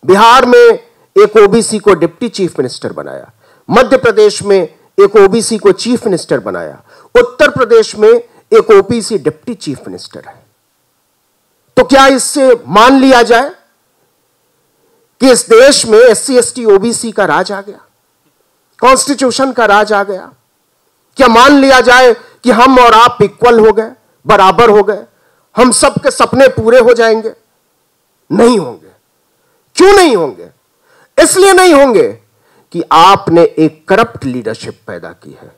बिहार में एक ओबीसी को डिप्टी चीफ मिनिस्टर बनाया, मध्य प्रदेश में एक ओबीसी को चीफ मिनिस्टर बनाया, उत्तर प्रदेश में एक ओबीसी डिप्टी चीफ मिनिस्टर है। तो क्या इससे मान लिया जाए कि इस देश में एससी एसटी ओबीसी का राज आ गया, कॉन्स्टिट्यूशन का राज आ गया? क्या मान लिया जाए कि हम और आप इक्वल हो गए, बराबर हो गए, हम सबके सपने पूरे हो जाएंगे? नहीं होंगे। क्यों नहीं होंगे? इसलिए नहीं होंगे कि आपने एक करप्ट लीडरशिप पैदा की है।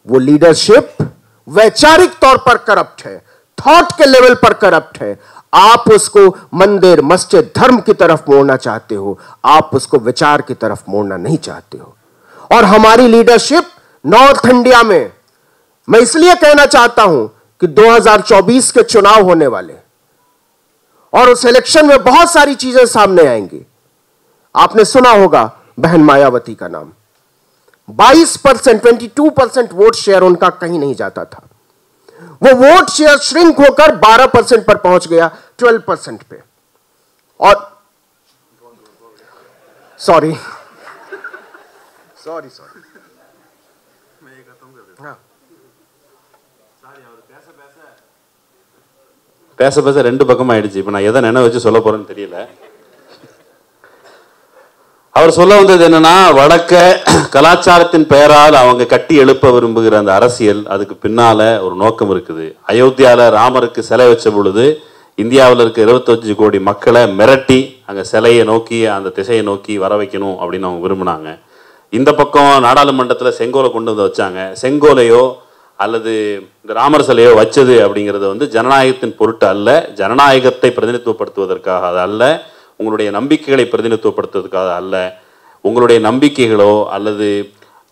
वो लीडरशिप वैचारिक तौर पर करप्ट है, थॉट के लेवल पर करप्ट है। आप उसको मंदिर, मस्जिद, धर्म की तरफ मोड़ना चाहते हो, आप उसको विचार की तरफ मोड़ना नहीं चाहते हो। और हमारी लीडरशिप नॉर्थ इंडिया में, मैं इसलिए कहना चाहता हूं कि 2024 के चुनाव होने वाले, और उस इलेक्शन में बहुत सारी चीजें सामने आएंगी। आपने सुना होगा बहन मायावती का नाम, 22%, 22% वोट शेयर उनका कहीं नहीं जाता था। वो वोट शेयर श्रिंक होकर 12% पर पहुंच गया, 12% पे। और सॉरी பேச பேச ரெண்டு பக்கம் ஆயிடுச்சு. இப்போ நான் எதை நினைவு வச்சு சொல்ல போறேன்னு தெரியல. அவர் சொல்ல வந்தது என்னன்னா, வடக்க கலாச்சாரத்தின் பெயரால் அவங்க கட்டி எழுப்ப விரும்புகிற அந்த அரசியல், அதுக்கு பின்னால ஒரு நோக்கம் இருக்குது. அயோத்தியால ராமருக்கு சிலை வச்ச பொழுது இந்தியாவில் இருக்க 25 கோடி மக்களை மிரட்டி அங்கே சிலையை நோக்கி அந்த திசையை நோக்கி வர வைக்கணும் அப்படின்னு அவங்க விரும்பினாங்க. இந்த பக்கம் நாடாளுமன்றத்தில் செங்கோலை கொண்டு வந்து வச்சாங்க. செங்கோலையோ அல்லது இந்த ராமர் சிலையோ வச்சது அப்படிங்கிறது வந்து ஜனநாயகத்தின் பொருட்டு அல்ல, ஜனநாயகத்தை பிரதிநிதித்துவப்படுத்துவதற்காக அது அல்ல, உங்களுடைய நம்பிக்கைகளை பிரதிநிதித்துவப்படுத்துவதற்காக அல்ல. உங்களுடைய நம்பிக்கைகளோ அல்லது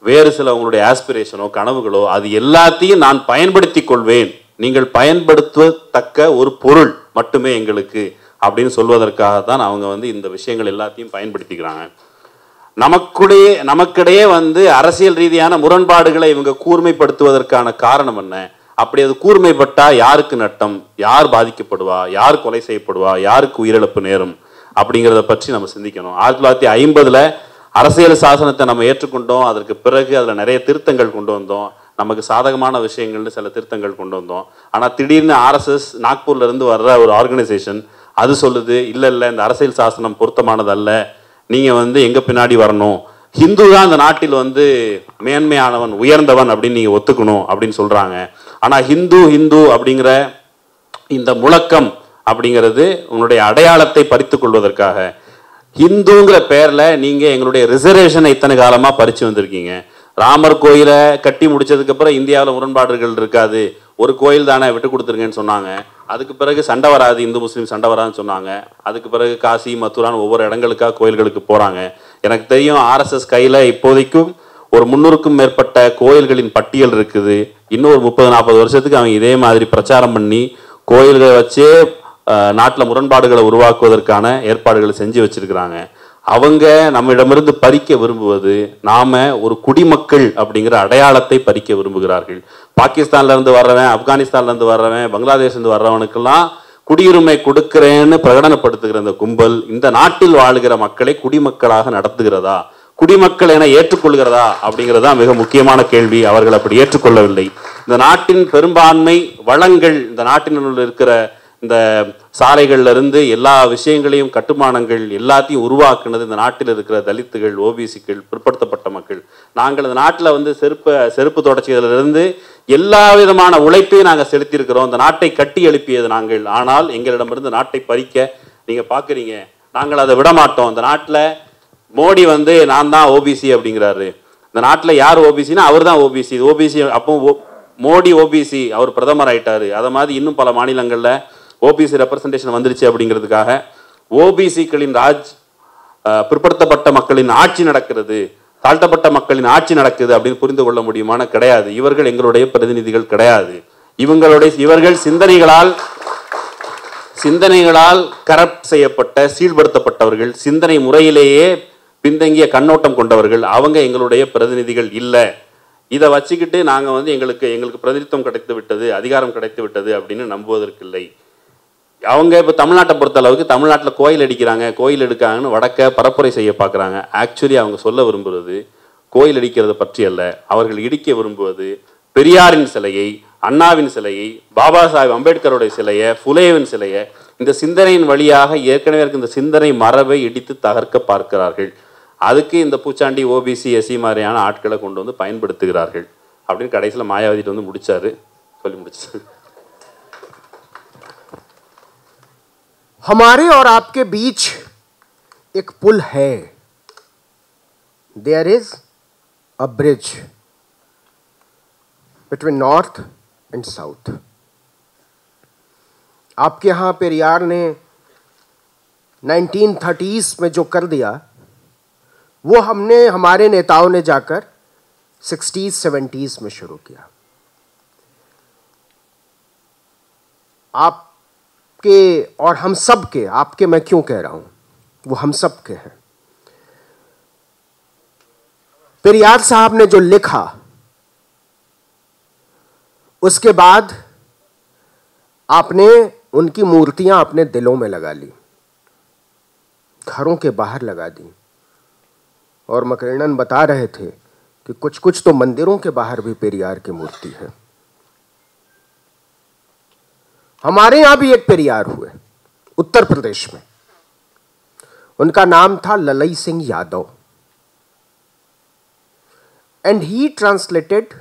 வேறு சில உங்களுடைய ஆஸ்பிரேஷனோ கனவுகளோ அது எல்லாத்தையும் நான் பயன்படுத்தி கொள்வேன், நீங்கள் பயன்படுத்தத்தக்க ஒரு பொருள் மட்டுமே எங்களுக்கு அப்படின்னு சொல்வதற்காக தான் அவங்க வந்து இந்த விஷயங்கள் எல்லாத்தையும் பயன்படுத்திக்கிறாங்க. நமக்கிடையே வந்து அரசியல் ரீதியான முரண்பாடுகளை இவங்க கூர்மைப்படுத்துவதற்கான காரணம் என்ன? அப்படி அது கூர்மைப்பட்டா யாருக்கு நட்டம், யார் பாதிக்கப்படுவா, யார் கொலை செய்யப்படுவா, யாருக்கு உயிரிழப்பு நேரும் அப்படிங்கிறத பற்றி நம்ம சிந்திக்கணும். 1950 அரசியல் சாசனத்தை நம்ம ஏற்றுக்கொண்டோம். அதற்கு பிறகு அதில் நிறைய திருத்தங்கள் கொண்டு வந்தோம். நமக்கு சாதகமான விஷயங்கள்னு சில திருத்தங்கள் கொண்டு வந்தோம். ஆனால் திடீர்னு RSS நாக்பூர்ல இருந்து வர்ற ஒரு ஆர்கனைசேஷன் அது சொல்லுது, இல்லை இந்த அரசியல் சாசனம் பொருத்தமானது அல்ல, நீங்கள் வந்து எங்கே பின்னாடி வரணும், ஹிந்து தான் இந்த நாட்டில் வந்து மேன்மையானவன் உயர்ந்தவன் அப்படின்னு நீங்கள் ஒத்துக்கணும் அப்படின்னு சொல்கிறாங்க. ஆனால் ஹிந்து அப்படிங்கிற இந்த முழக்கம் அப்படிங்கிறது உங்களுடைய அடையாளத்தை பறித்து கொள்வதற்காக, ஹிந்துங்கிற பேரில் நீங்கள் எங்களுடைய ரிசர்வேஷனை இத்தனை காலமாக பறித்து வந்திருக்கீங்க. ராமர் கோயிலை கட்டி முடிச்சதுக்கப்புறம் இந்தியாவில் முரண்பாடுகள் இருக்காது, ஒரு கோயில் தானே விட்டு கொடுத்துருங்கன்னு சொன்னாங்க. அதுக்கு பிறகு சண்டை வராது, இந்து முஸ்லீம் சண்டை வராதுன்னு சொன்னாங்க. அதுக்கு பிறகு காசி மதுரான்னு ஒவ்வொரு இடங்களுக்காக கோயில்களுக்கு போகிறாங்க. எனக்கு தெரியும் RSS கையில் இப்போதைக்கும் ஒரு 300க்கும் மேற்பட்ட கோயில்களின் பட்டியல் இருக்குது. இன்னும் ஒரு 30-40 வருஷத்துக்கு அவங்க இதே மாதிரி பிரச்சாரம் பண்ணி கோயில்களை வச்சே நாட்டில் முரண்பாடுகளை உருவாக்குவதற்கான ஏற்பாடுகளை செஞ்சு வச்சிருக்கிறாங்க. அவங்க நம்மிடமிருந்து பறிக்க விரும்புவது, நாம ஒரு குடிமக்கள் அப்படிங்கிற அடையாளத்தை பறிக்க விரும்புகிறார்கள். பாகிஸ்தான்ல இருந்து வர்றவன், ஆப்கானிஸ்தான்ல இருந்து வர்றவன், பங்களாதேஷ்ல இருந்து வர்றவனுக்கெல்லாம் குடியுரிமை கொடுக்கிறேன்னு பிரகடனப்படுத்துகிற இந்த கும்பல் இந்த நாட்டில் வாழுகிற மக்களை குடிமக்களாக நடத்துகிறதா, குடிமக்கள் என ஏற்றுக்கொள்கிறதா அப்படிங்கிறதா மிக முக்கியமான கேள்வி. அவர்கள் அப்படி ஏற்றுக்கொள்ளவில்லை. இந்த நாட்டின் பெரும்பான்மை வளங்கள், இந்த நாட்டினுள் இருக்கிற இந்த சாலைகள்ல இருந்து எல்லா விஷயங்களையும் கட்டுமானங்கள் எல்லாத்தையும் உருவாக்குனது இந்த நாட்டில் இருக்கிற தலித்துகள், ஓபிசிக்கள், பிற்படுத்தப்பட்ட மக்கள். நாங்கள் இந்த நாட்டில் வந்து செருப்பு தொடச்சியதிலிருந்து எல்லா விதமான உழைப்பையும் நாங்கள் செலுத்தியிருக்கிறோம். இந்த நாட்டை கட்டி எழுப்பியது நாங்கள். ஆனால் எங்களிடமிருந்து நாட்டை பறிக்க நீங்க பாக்குறீங்க. நாங்கள் அதை விட மாட்டோம். இந்த நாட்டில் மோடி வந்து நான் தான் ஓபிசி அப்படிங்கிறாரு. இந்த நாட்டில் யார் ஓபிசினா அவர் தான் ஓபிசி. ஓபிசி அப்போ மோடி ஓபிசி, அவர் பிரதமர் ஆயிட்டாரு. அதை மாதிரி இன்னும் பல மாநிலங்களில் ஓபிசி ரெப்ரசன்டேஷன் வந்துருச்சு அப்படிங்கிறதுக்காக ஓபிசிக்களின் பிற்படுத்தப்பட்ட மக்களின் ஆட்சி நடக்கிறது, தாழ்த்தப்பட்ட மக்களின் ஆட்சி நடக்குது அப்படின்னு புரிந்து கொள்ள முடியுமான? கிடையாது. இவர்கள் எங்களுடைய பிரதிநிதிகள் கிடையாது. இவர்கள் சிந்தனைகளால் கரப்ட் செய்யப்பட்ட, சீழ்படுத்தப்பட்டவர்கள், சிந்தனை முறையிலேயே பின்தங்கிய கண்ணோட்டம் கொண்டவர்கள். அவங்க எங்களுடைய பிரதிநிதிகள் இல்லை. இதை வச்சுக்கிட்டு நாங்கள் வந்து எங்களுக்கு பிரதிநிதித்துவம் கிடைத்து விட்டது, அதிகாரம் கிடைத்து விட்டது அப்படின்னு நம்புவதற்கு இல்லை. அவங்க இப்போ தமிழ்நாட்டை பொறுத்த அளவுக்கு தமிழ்நாட்டில் கோயில் அடிக்கிறாங்க, கோயில் எடுக்காங்கன்னு வடக்க பரப்புரை செய்ய பார்க்குறாங்க. ஆக்சுவலி அவங்க சொல்ல விரும்புவது கோயில் அடிக்கிறத பற்றி அல்ல. அவர்கள் இடிக்க விரும்புவது பெரியாரின் சிலையை, அண்ணாவின் சிலையை, பாபா சாஹேப் அம்பேத்கருடைய சிலையை, ஃபுலேவின் சிலையை. இந்த சிந்தனையின் வழியாக ஏற்கனவே இருக்க இந்த சிந்தனை மரபை இடித்து தகர்க்க பார்க்கிறார்கள். அதுக்கு இந்த பூச்சாண்டி, ஓபிசி, எஸ்சி மாதிரியான ஆட்களை கொண்டு வந்து பயன்படுத்துகிறார்கள் அப்படின்னு கடைசியில் மாயாவதிட்டு வந்து முடிச்சாரு, சொல்லி முடிச்சாரு. हमारे और आपके बीच एक पुल है. There is a bridge between north and south. आपके यहां पेरियार ने 1930s में जो कर दिया वो हमारे नेताओं ने जाकर 60s 70s में शुरू किया. आपके और हम सब के, आपके मैं क्यों कह रहा हूं, वो हम सब के हैं. पेरियार साहब ने जो लिखा उसके बाद आपने उनकी मूर्तियां अपने दिलों में लगा ली, घरों के बाहर लगा दी. और मकरनन बता रहे थे कि कुछ कुछ तो मंदिरों के बाहर भी पेरियार की मूर्ति है. हमारे यहां भी एक पेरियार हुए उत्तर प्रदेश में, उनका नाम था ललई Singh Yadav, and he translated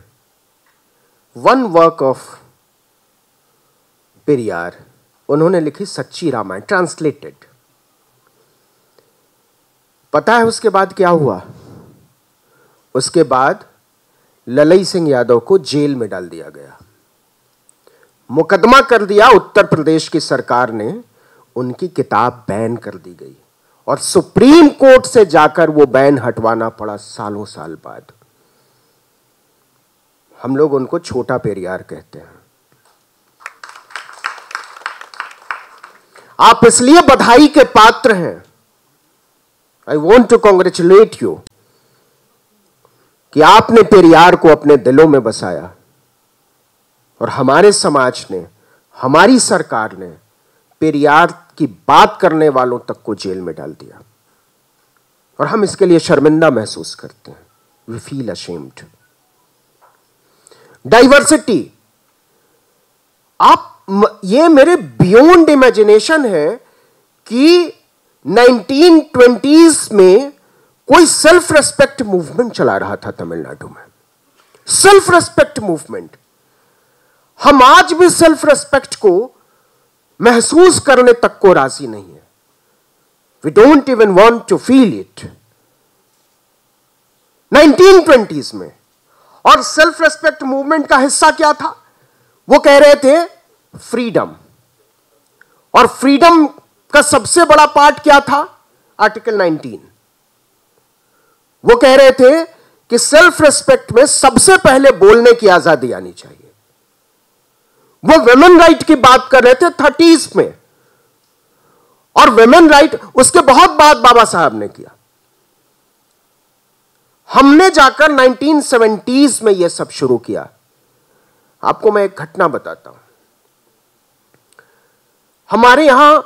one work of Periyar. उन्होंने लिखी सच्ची रामायण, ट्रांसलेटेड। पता है उसके बाद क्या हुआ? उसके बाद ललई सिंह यादव को जेल में डाल दिया गया, मुकदमा कर दिया। उत्तर प्रदेश की सरकार ने उनकी किताब बैन कर दी गई और सुप्रीम कोर्ट से जाकर वो बैन हटवाना पड़ा सालों साल बाद। हम लोग उनको छोटा पेरियार कहते हैं। आप इसलिए बधाई के पात्र हैं, I want to congratulate you, कि आपने पेरियार को अपने दिलों में बसाया और हमारे समाज ने, हमारी सरकार ने पेरियार की बात करने वालों तक को जेल में डाल दिया और हम इसके लिए शर्मिंदा महसूस करते हैं। We feel ashamed. डाइवर्सिटी, आप, ये मेरे बियॉन्ड इमेजिनेशन है कि 1920s में कोई सेल्फ रेस्पेक्ट मूवमेंट चला रहा था तमिलनाडु में, सेल्फ रेस्पेक्ट मूवमेंट। हम आज भी सेल्फ रेस्पेक्ट को महसूस करने तक को राजी नहीं है। We don't even want to feel it. 1920s में, और सेल्फ रेस्पेक्ट मूवमेंट का हिस्सा क्या था? वो कह रहे थे फ्रीडम, और फ्रीडम का सबसे बड़ा पार्ट क्या था? आर्टिकल 19। वो कह रहे थे कि सेल्फ रेस्पेक्ट में सबसे पहले बोलने की आजादी आनी चाहिए। वो वुमेन राइट की बात कर रहे थे 30s में, और वुमेन राइट उसके बहुत बाद बाबा साहब ने किया। हमने जाकर 1970s में यह सब शुरू किया। आपको मैं एक घटना बताता हूं। हमारे यहां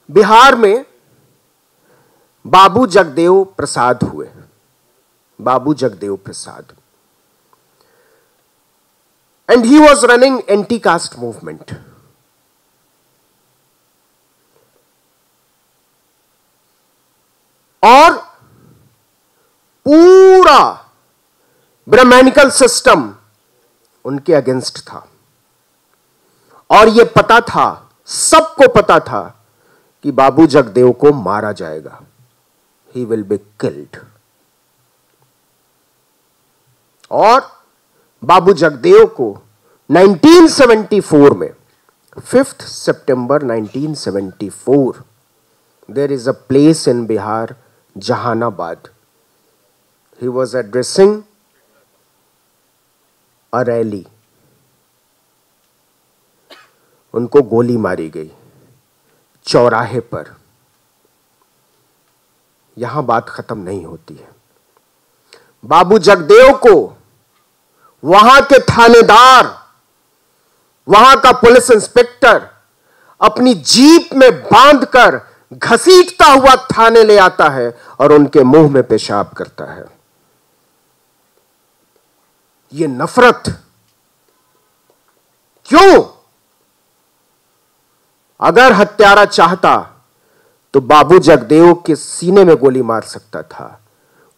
बिहार में बाबू जगदेव प्रसाद हुए, Babu Jagdev Prasad, and he was running anti caste movement. और पूरा ब्राह्मणिकल सिस्टम उनके अगेंस्ट था, और यह पता था, सबको पता था कि बाबू जगदेव को मारा जाएगा, ही विल बी किल्ड। और बाबू जगदेव को 1974 में, 5th September 1974, there is a place in Bihar, Jahanabad. He was addressing a rally. उनको गोली मारी गई चौराहे पर। यहां बात खत्म नहीं होती है। बाबू जगदेव को वहां के थानेदार, वहां का पुलिस इंस्पेक्टर अपनी जीप में बांधकर घसीटता हुआ थाने ले आता है और उनके मुंह में पेशाब करता है। ये नफरत क्यों? अगर हत्यारा चाहता तो बाबू जगदेव के सीने में गोली मार सकता था,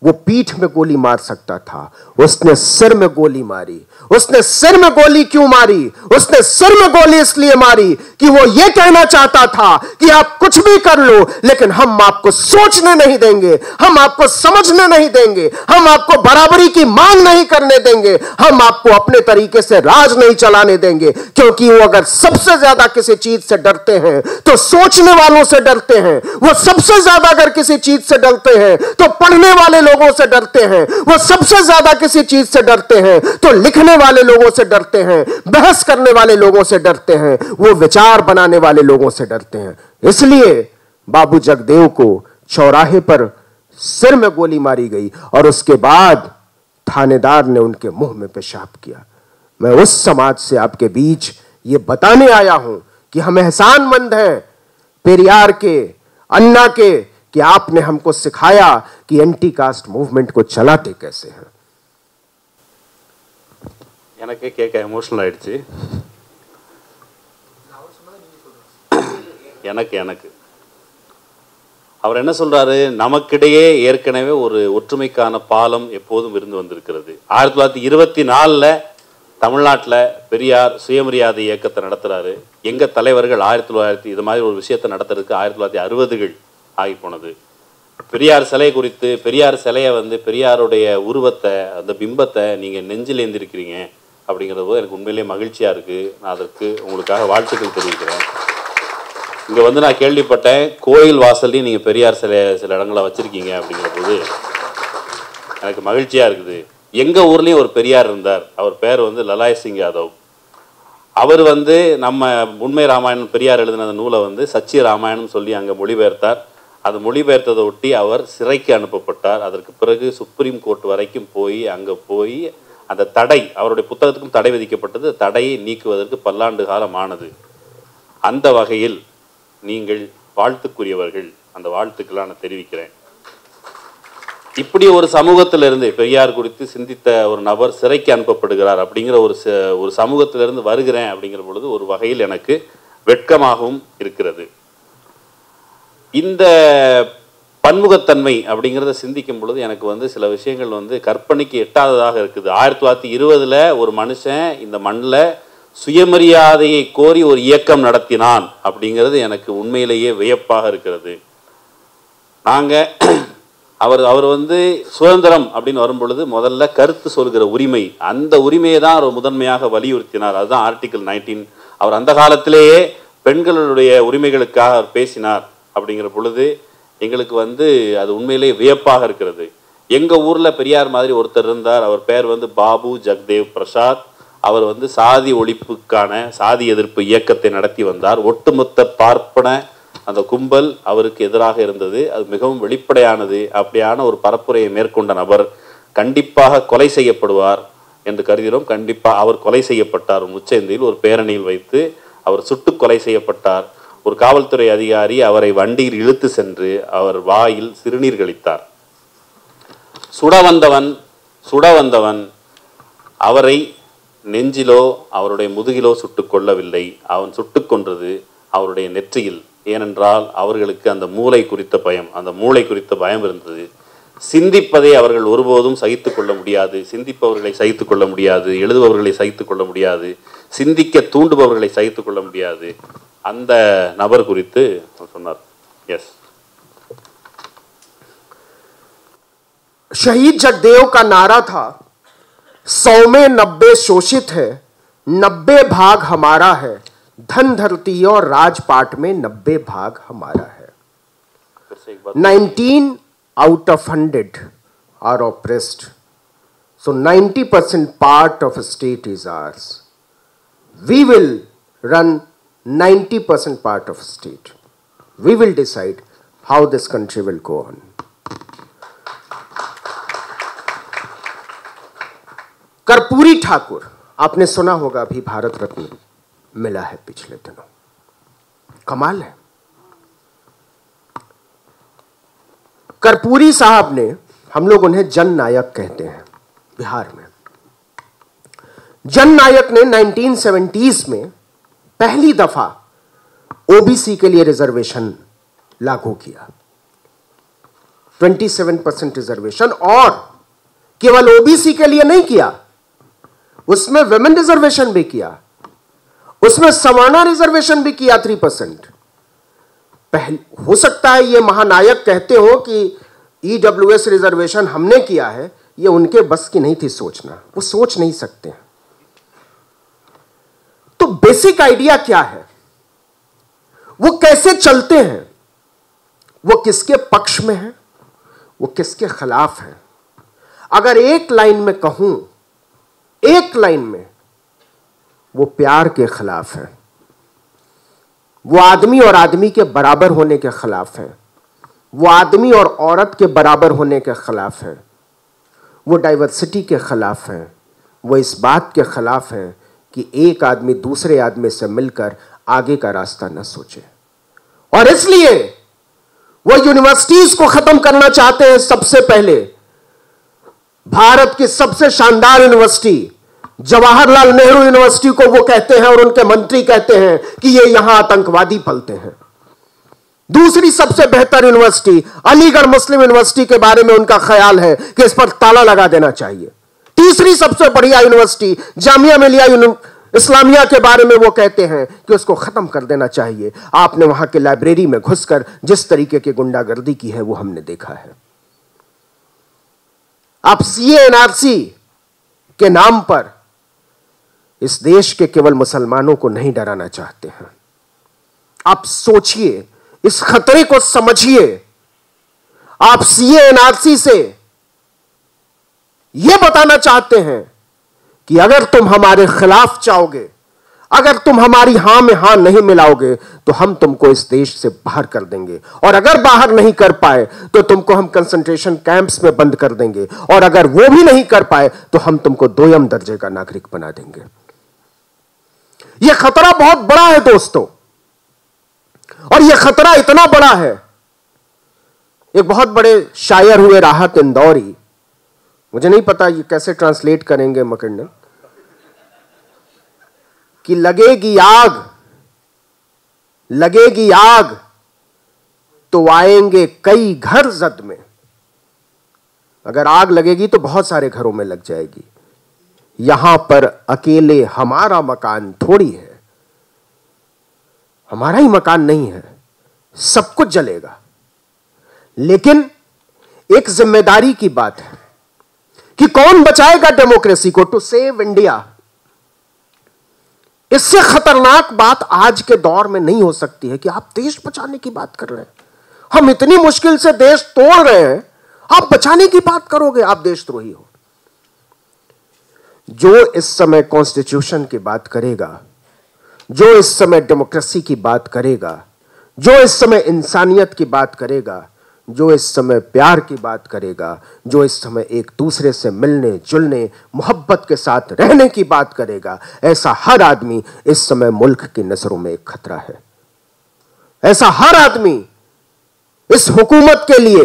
वो पीठ में गोली मार सकता था। उसने सिर में गोली मारी। उसने सिर में गोली क्यों मारी? उसने सिर में गोली इसलिए मारी कि वो ये कहना चाहता था कि आप कुछ भी कर लो, लेकिन हम आपको सोचने नहीं देंगे, हम आपको समझने नहीं देंगे, हम आपको बराबरी की मांग नहीं करने देंगे, हम आपको अपने तरीके से राज नहीं चलाने देंगे। क्योंकि वो अगर सबसे ज्यादा किसी चीज से डरते हैं तो सोचने वालों से डरते हैं। वो सबसे ज्यादा अगर किसी चीज से डरते हैं तो पढ़ने वाले लोगों से डरते हैं। वो सबसे ज्यादा किसी चीज से डरते हैं तो लिखने वाले लोगों से डरते हैं, बहस करने वाले लोगों से डरते हैं, वो विचार बनाने वाले लोगों से डरते हैं। इसलिए बाबू जगदेव को चौराहे पर सिर में गोली मारी गई और उसके बाद थानेदार ने उनके मुंह में पेशाब किया। मैं उस समाज से आपके बीच ये बताने आया हूं कि हम एहसानमंद हैं पेरियार के, अन्ना के, कि आपने हमको सिखाया कि एंटी कास्ट मूवमेंट को चलाते कैसे हैं। எனக்கே கேட்க எமோஷனல் ஆயிடுச்சு. எனக்கு அவர் என்ன சொல்றாரு, நமக்கிடையே ஏற்கனவே ஒரு ஒற்றுமைக்கான பாலம் எப்போதும் இருந்து வந்திருக்கிறது. 1924 தமிழ்நாட்டில் பெரியார் சுயமரியாதை இயக்கத்தை நடத்துறாரு. எங்க தலைவர்கள் 1900 இது மாதிரி ஒரு விஷயத்தை நடத்துறதுக்கு 1960கள் ஆகி போனது. பெரியார் சிலை குறித்து, பெரியார் சிலையை பெரியாருடைய உருவத்தை, அந்த பிம்பத்தை நீங்க நெஞ்சில் ஏந்திருக்கிறீங்க அப்படிங்கிறது போது எனக்கு உண்மையிலேயே மகிழ்ச்சியா இருக்கு. நான் அதற்கு உங்களுக்காக வாழ்த்துக்கள் தெரிவிக்கிறேன். இங்க நான் கேள்விப்பட்டேன், கோயில் வாசல்லையும் நீங்க பெரியார் சில இடங்களை வச்சிருக்கீங்க அப்படிங்கிற போது எனக்கு மகிழ்ச்சியா இருக்குது. எங்க ஊர்லயும் ஒரு பெரியார் இருந்தார். அவர் பேர் லலாய் சிங் யாதவ். அவர் நம்ம உண்மை ராமாயணம் பெரியார் எழுதின அந்த நூலை சச்சிய ராமாயணம் சொல்லி அங்கே மொழிபெயர்த்தார். அது மொழிபெயர்த்ததை ஒட்டி அவர் சிறைக்கு அனுப்பப்பட்டார். அதற்கு பிறகு சுப்ரீம் கோர்ட் வரைக்கும் அங்கே போய் அந்த தடை, அவருடைய புத்தகத்துக்கும் தடை விதிக்கப்பட்டது. தடையை நீக்குவதற்கு பல்லாண்டு காலம் ஆனது. அந்த வகையில் நீங்கள் வாழ்த்துக்குரியவர்கள். அந்த வாழ்த்துக்களை நான் தெரிவிக்கிறேன். இப்படி ஒரு சமூகத்திலிருந்து பெரியார் குறித்து சிந்தித்த ஒரு நபர் சிறைக்கு அனுப்பப்படுகிறார் அப்படிங்கிற ஒரு சமூகத்திலிருந்து வருகிறேன் அப்படிங்கிற பொழுது ஒரு வகையில் எனக்கு வெட்கமாகவும் இருக்கிறது. இந்த பன்முகத்தன்மை அப்படிங்கிறத சிந்திக்கும் பொழுது எனக்கு சில விஷயங்கள் கற்பனைக்கு எட்டாததாக இருக்குது. 1920 ஒரு மனுஷன் இந்த மண்ணில் சுயமரியாதையை கோரி ஒரு இயக்கம் நடத்தினான் அப்படிங்கிறது எனக்கு உண்மையிலேயே வியப்பாக இருக்கிறது. நாங்கள் அவர் சுதந்திரம் அப்படின்னு வரும்பொழுது முதல்ல கருத்து சொல்கிற உரிமை, அந்த உரிமையை தான் அவர் முதன்மையாக வலியுறுத்தினார். அதுதான் ஆர்டிகிள் 19. அவர் அந்த காலத்திலேயே பெண்களுடைய உரிமைகளுக்காக அவர் பேசினார். அப்படிங்கிற பொழுது எங்களுக்கு அது உண்மையிலேயே வியப்பாக இருக்கிறது. எங்கள் ஊரில் பெரியார் மாதிரி ஒருத்தர் இருந்தார். அவர் பேர் பாபு ஜக்தேவ் பிரசாத். அவர் சாதி ஒழிப்புக்கான சாதி எதிர்ப்பு இயக்கத்தை நடத்தி வந்தார். ஒட்டுமொத்த பார்ப்பன அந்த கும்பல் அவருக்கு எதிராக இருந்தது. அது மிகவும் வெளிப்படையானது. அப்படியான ஒரு பரப்புரையை மேற்கொண்ட நபர் கண்டிப்பாக கொலை செய்யப்படுவார் என்று கருதினோம். கண்டிப்பாக அவர் கொலை செய்யப்பட்டார். முச்சந்தியில் ஒரு பேரணியில் வைத்து அவர் சுட்டு கொலை செய்யப்பட்டார். ஒரு காவல்துறை அதிகாரி அவரை வண்டியில் இழுத்து சென்று அவர் வாயில் சிறுநீர் கழித்தார். சுட வந்தவன் அவரை நெஞ்சிலோ அவருடைய முதுகிலோ சுட்டுக் கொள்ளவில்லை. அவன் சுட்டுக் கொன்றது அவருடைய நெற்றியில். ஏனென்றால் அவர்களுக்கு அந்த மூளை குறித்த பயம் இருந்தது. சிந்திப்பதை அவர்கள் ஒருபோதும் சகித்து கொள்ள முடியாது. சிந்திப்பவர்களை சகித்து கொள்ள முடியாது. எழுதுபவர்களை சகித்து கொள்ள முடியாது. சிந்திக்க தூண்டுபவர்களை சகித்து கொள்ள முடியாது. அந்த நபர் குறித்து சொன்னார். எஸ், शहीद जगदेव का नारा था, 100 में 90 शोषित है, 90 भाग हमारा है, धन धरती और राजपाट में 90 भाग हमारा है. 19 out of 100 are oppressed, so 90% part of a state is ours. We will run 90% part of a state. We will decide how this country will go on. Karpoori Thakur, आपने सुना होगा, अभी भारत रत्न मिला है पिछले दिनों. कमाल है. कर्पूरी साहब ने, हम लोग उन्हें जन नायक कहते हैं बिहार में. जन नायक ने 1970s में पहली दफा ओबीसी के लिए रिजर्वेशन लागू किया. 27% रिजर्वेशन, और केवल ओबीसी के लिए नहीं किया, उसमें विमेन रिजर्वेशन भी किया, उसमें सवर्णा रिजर्वेशन भी किया 3%. पहले हो सकता है ये महानायक कहते हो कि ईडब्ल्यूएस रिजर्वेशन हमने किया है, ये उनके बस की नहीं थी सोचना, वो सोच नहीं सकते. तो बेसिक आइडिया क्या है, वो कैसे चलते हैं, वो किसके पक्ष में है, वो किसके खिलाफ है. अगर एक लाइन में कहूं, एक लाइन में, वो प्यार के खिलाफ है. वो आदमी और आदमी के बराबर होने के खिलाफ है. वो आदमी और औरत के बराबर होने के खिलाफ है. वो डाइवर्सिटी के खिलाफ है. वो इस बात के खिलाफ है कि एक आदमी दूसरे आदमी से मिलकर आगे का रास्ता न सोचे. और इसलिए वो यूनिवर्सिटीज को खत्म करना चाहते हैं. सबसे पहले भारत की सबसे शानदार यूनिवर्सिटी जवाहरलाल नेहरू यूनिवर्सिटी को वो कहते हैं और उनके मंत्री कहते हैं कि ये यहां आतंकवादी पलते हैं. दूसरी सबसे बेहतर यूनिवर्सिटी अलीगढ़ मुस्लिम यूनिवर्सिटी के बारे में उनका ख्याल है कि इस पर ताला लगा देना चाहिए। तीसरी सबसे बढ़िया यूनिवर्सिटी जामिया मिलिया इस्लामिया के बारे में वो कहते हैं कि उसको खत्म कर देना चाहिए। आपने वहां के लाइब्रेरी में घुसकर जिस तरीके की गुंडागर्दी की है वो हमने देखा है। आप सीए एनआरसी के नाम पर इस देश के केवल मुसलमानों को नहीं डराना चाहते हैं। आप सोचिए, इस खतरे को समझिए। आप सीए एनआरसी से यह बताना चाहते हैं कि अगर तुम हमारे खिलाफ चाहोगे, अगर तुम हमारी हां में हां नहीं मिलाओगे तो हम तुमको इस देश से बाहर कर देंगे, और अगर बाहर नहीं कर पाए तो तुमको हम कंसंट्रेशन कैंप्स में बंद कर देंगे, और अगर वो भी नहीं कर पाए तो हम तुमको दोयम दर्जे का नागरिक बना देंगे। यह खतरा बहुत बड़ा है दोस्तों, और यह खतरा इतना बड़ा है। एक बहुत बड़े शायर हुए राहत इंदौरी, मुझे नहीं पता ये कैसे ट्रांसलेट करेंगे मकरनल, कि लगेगी आग तो आएंगे कई घर जद में। अगर आग लगेगी तो बहुत सारे घरों में लग जाएगी। यहां पर अकेले हमारा मकान थोड़ी है, हमारा ही मकान नहीं है, सब कुछ जलेगा। लेकिन एक जिम्मेदारी की बात है कि कौन बचाएगा डेमोक्रेसी को, टू सेव इंडिया। इससे खतरनाक बात आज के दौर में नहीं हो सकती है कि आप देश बचाने की बात कर रहे हैं। हम इतनी मुश्किल से देश तोड़ रहे हैं, आप बचाने की बात करोगे, आप देशद्रोही हो। जो इस समय कॉन्स्टिट्यूशन की बात करेगा, जो इस समय डेमोक्रेसी की बात करेगा, जो इस समय इंसानियत की बात करेगा, जो इस समय प्यार की बात करेगा, जो इस समय एक दूसरे से मिलने जुलने मोहब्बत के साथ रहने की बात करेगा, ऐसा हर आदमी इस समय मुल्क की नजरों में एक खतरा है। ऐसा हर आदमी इस हुकूमत के लिए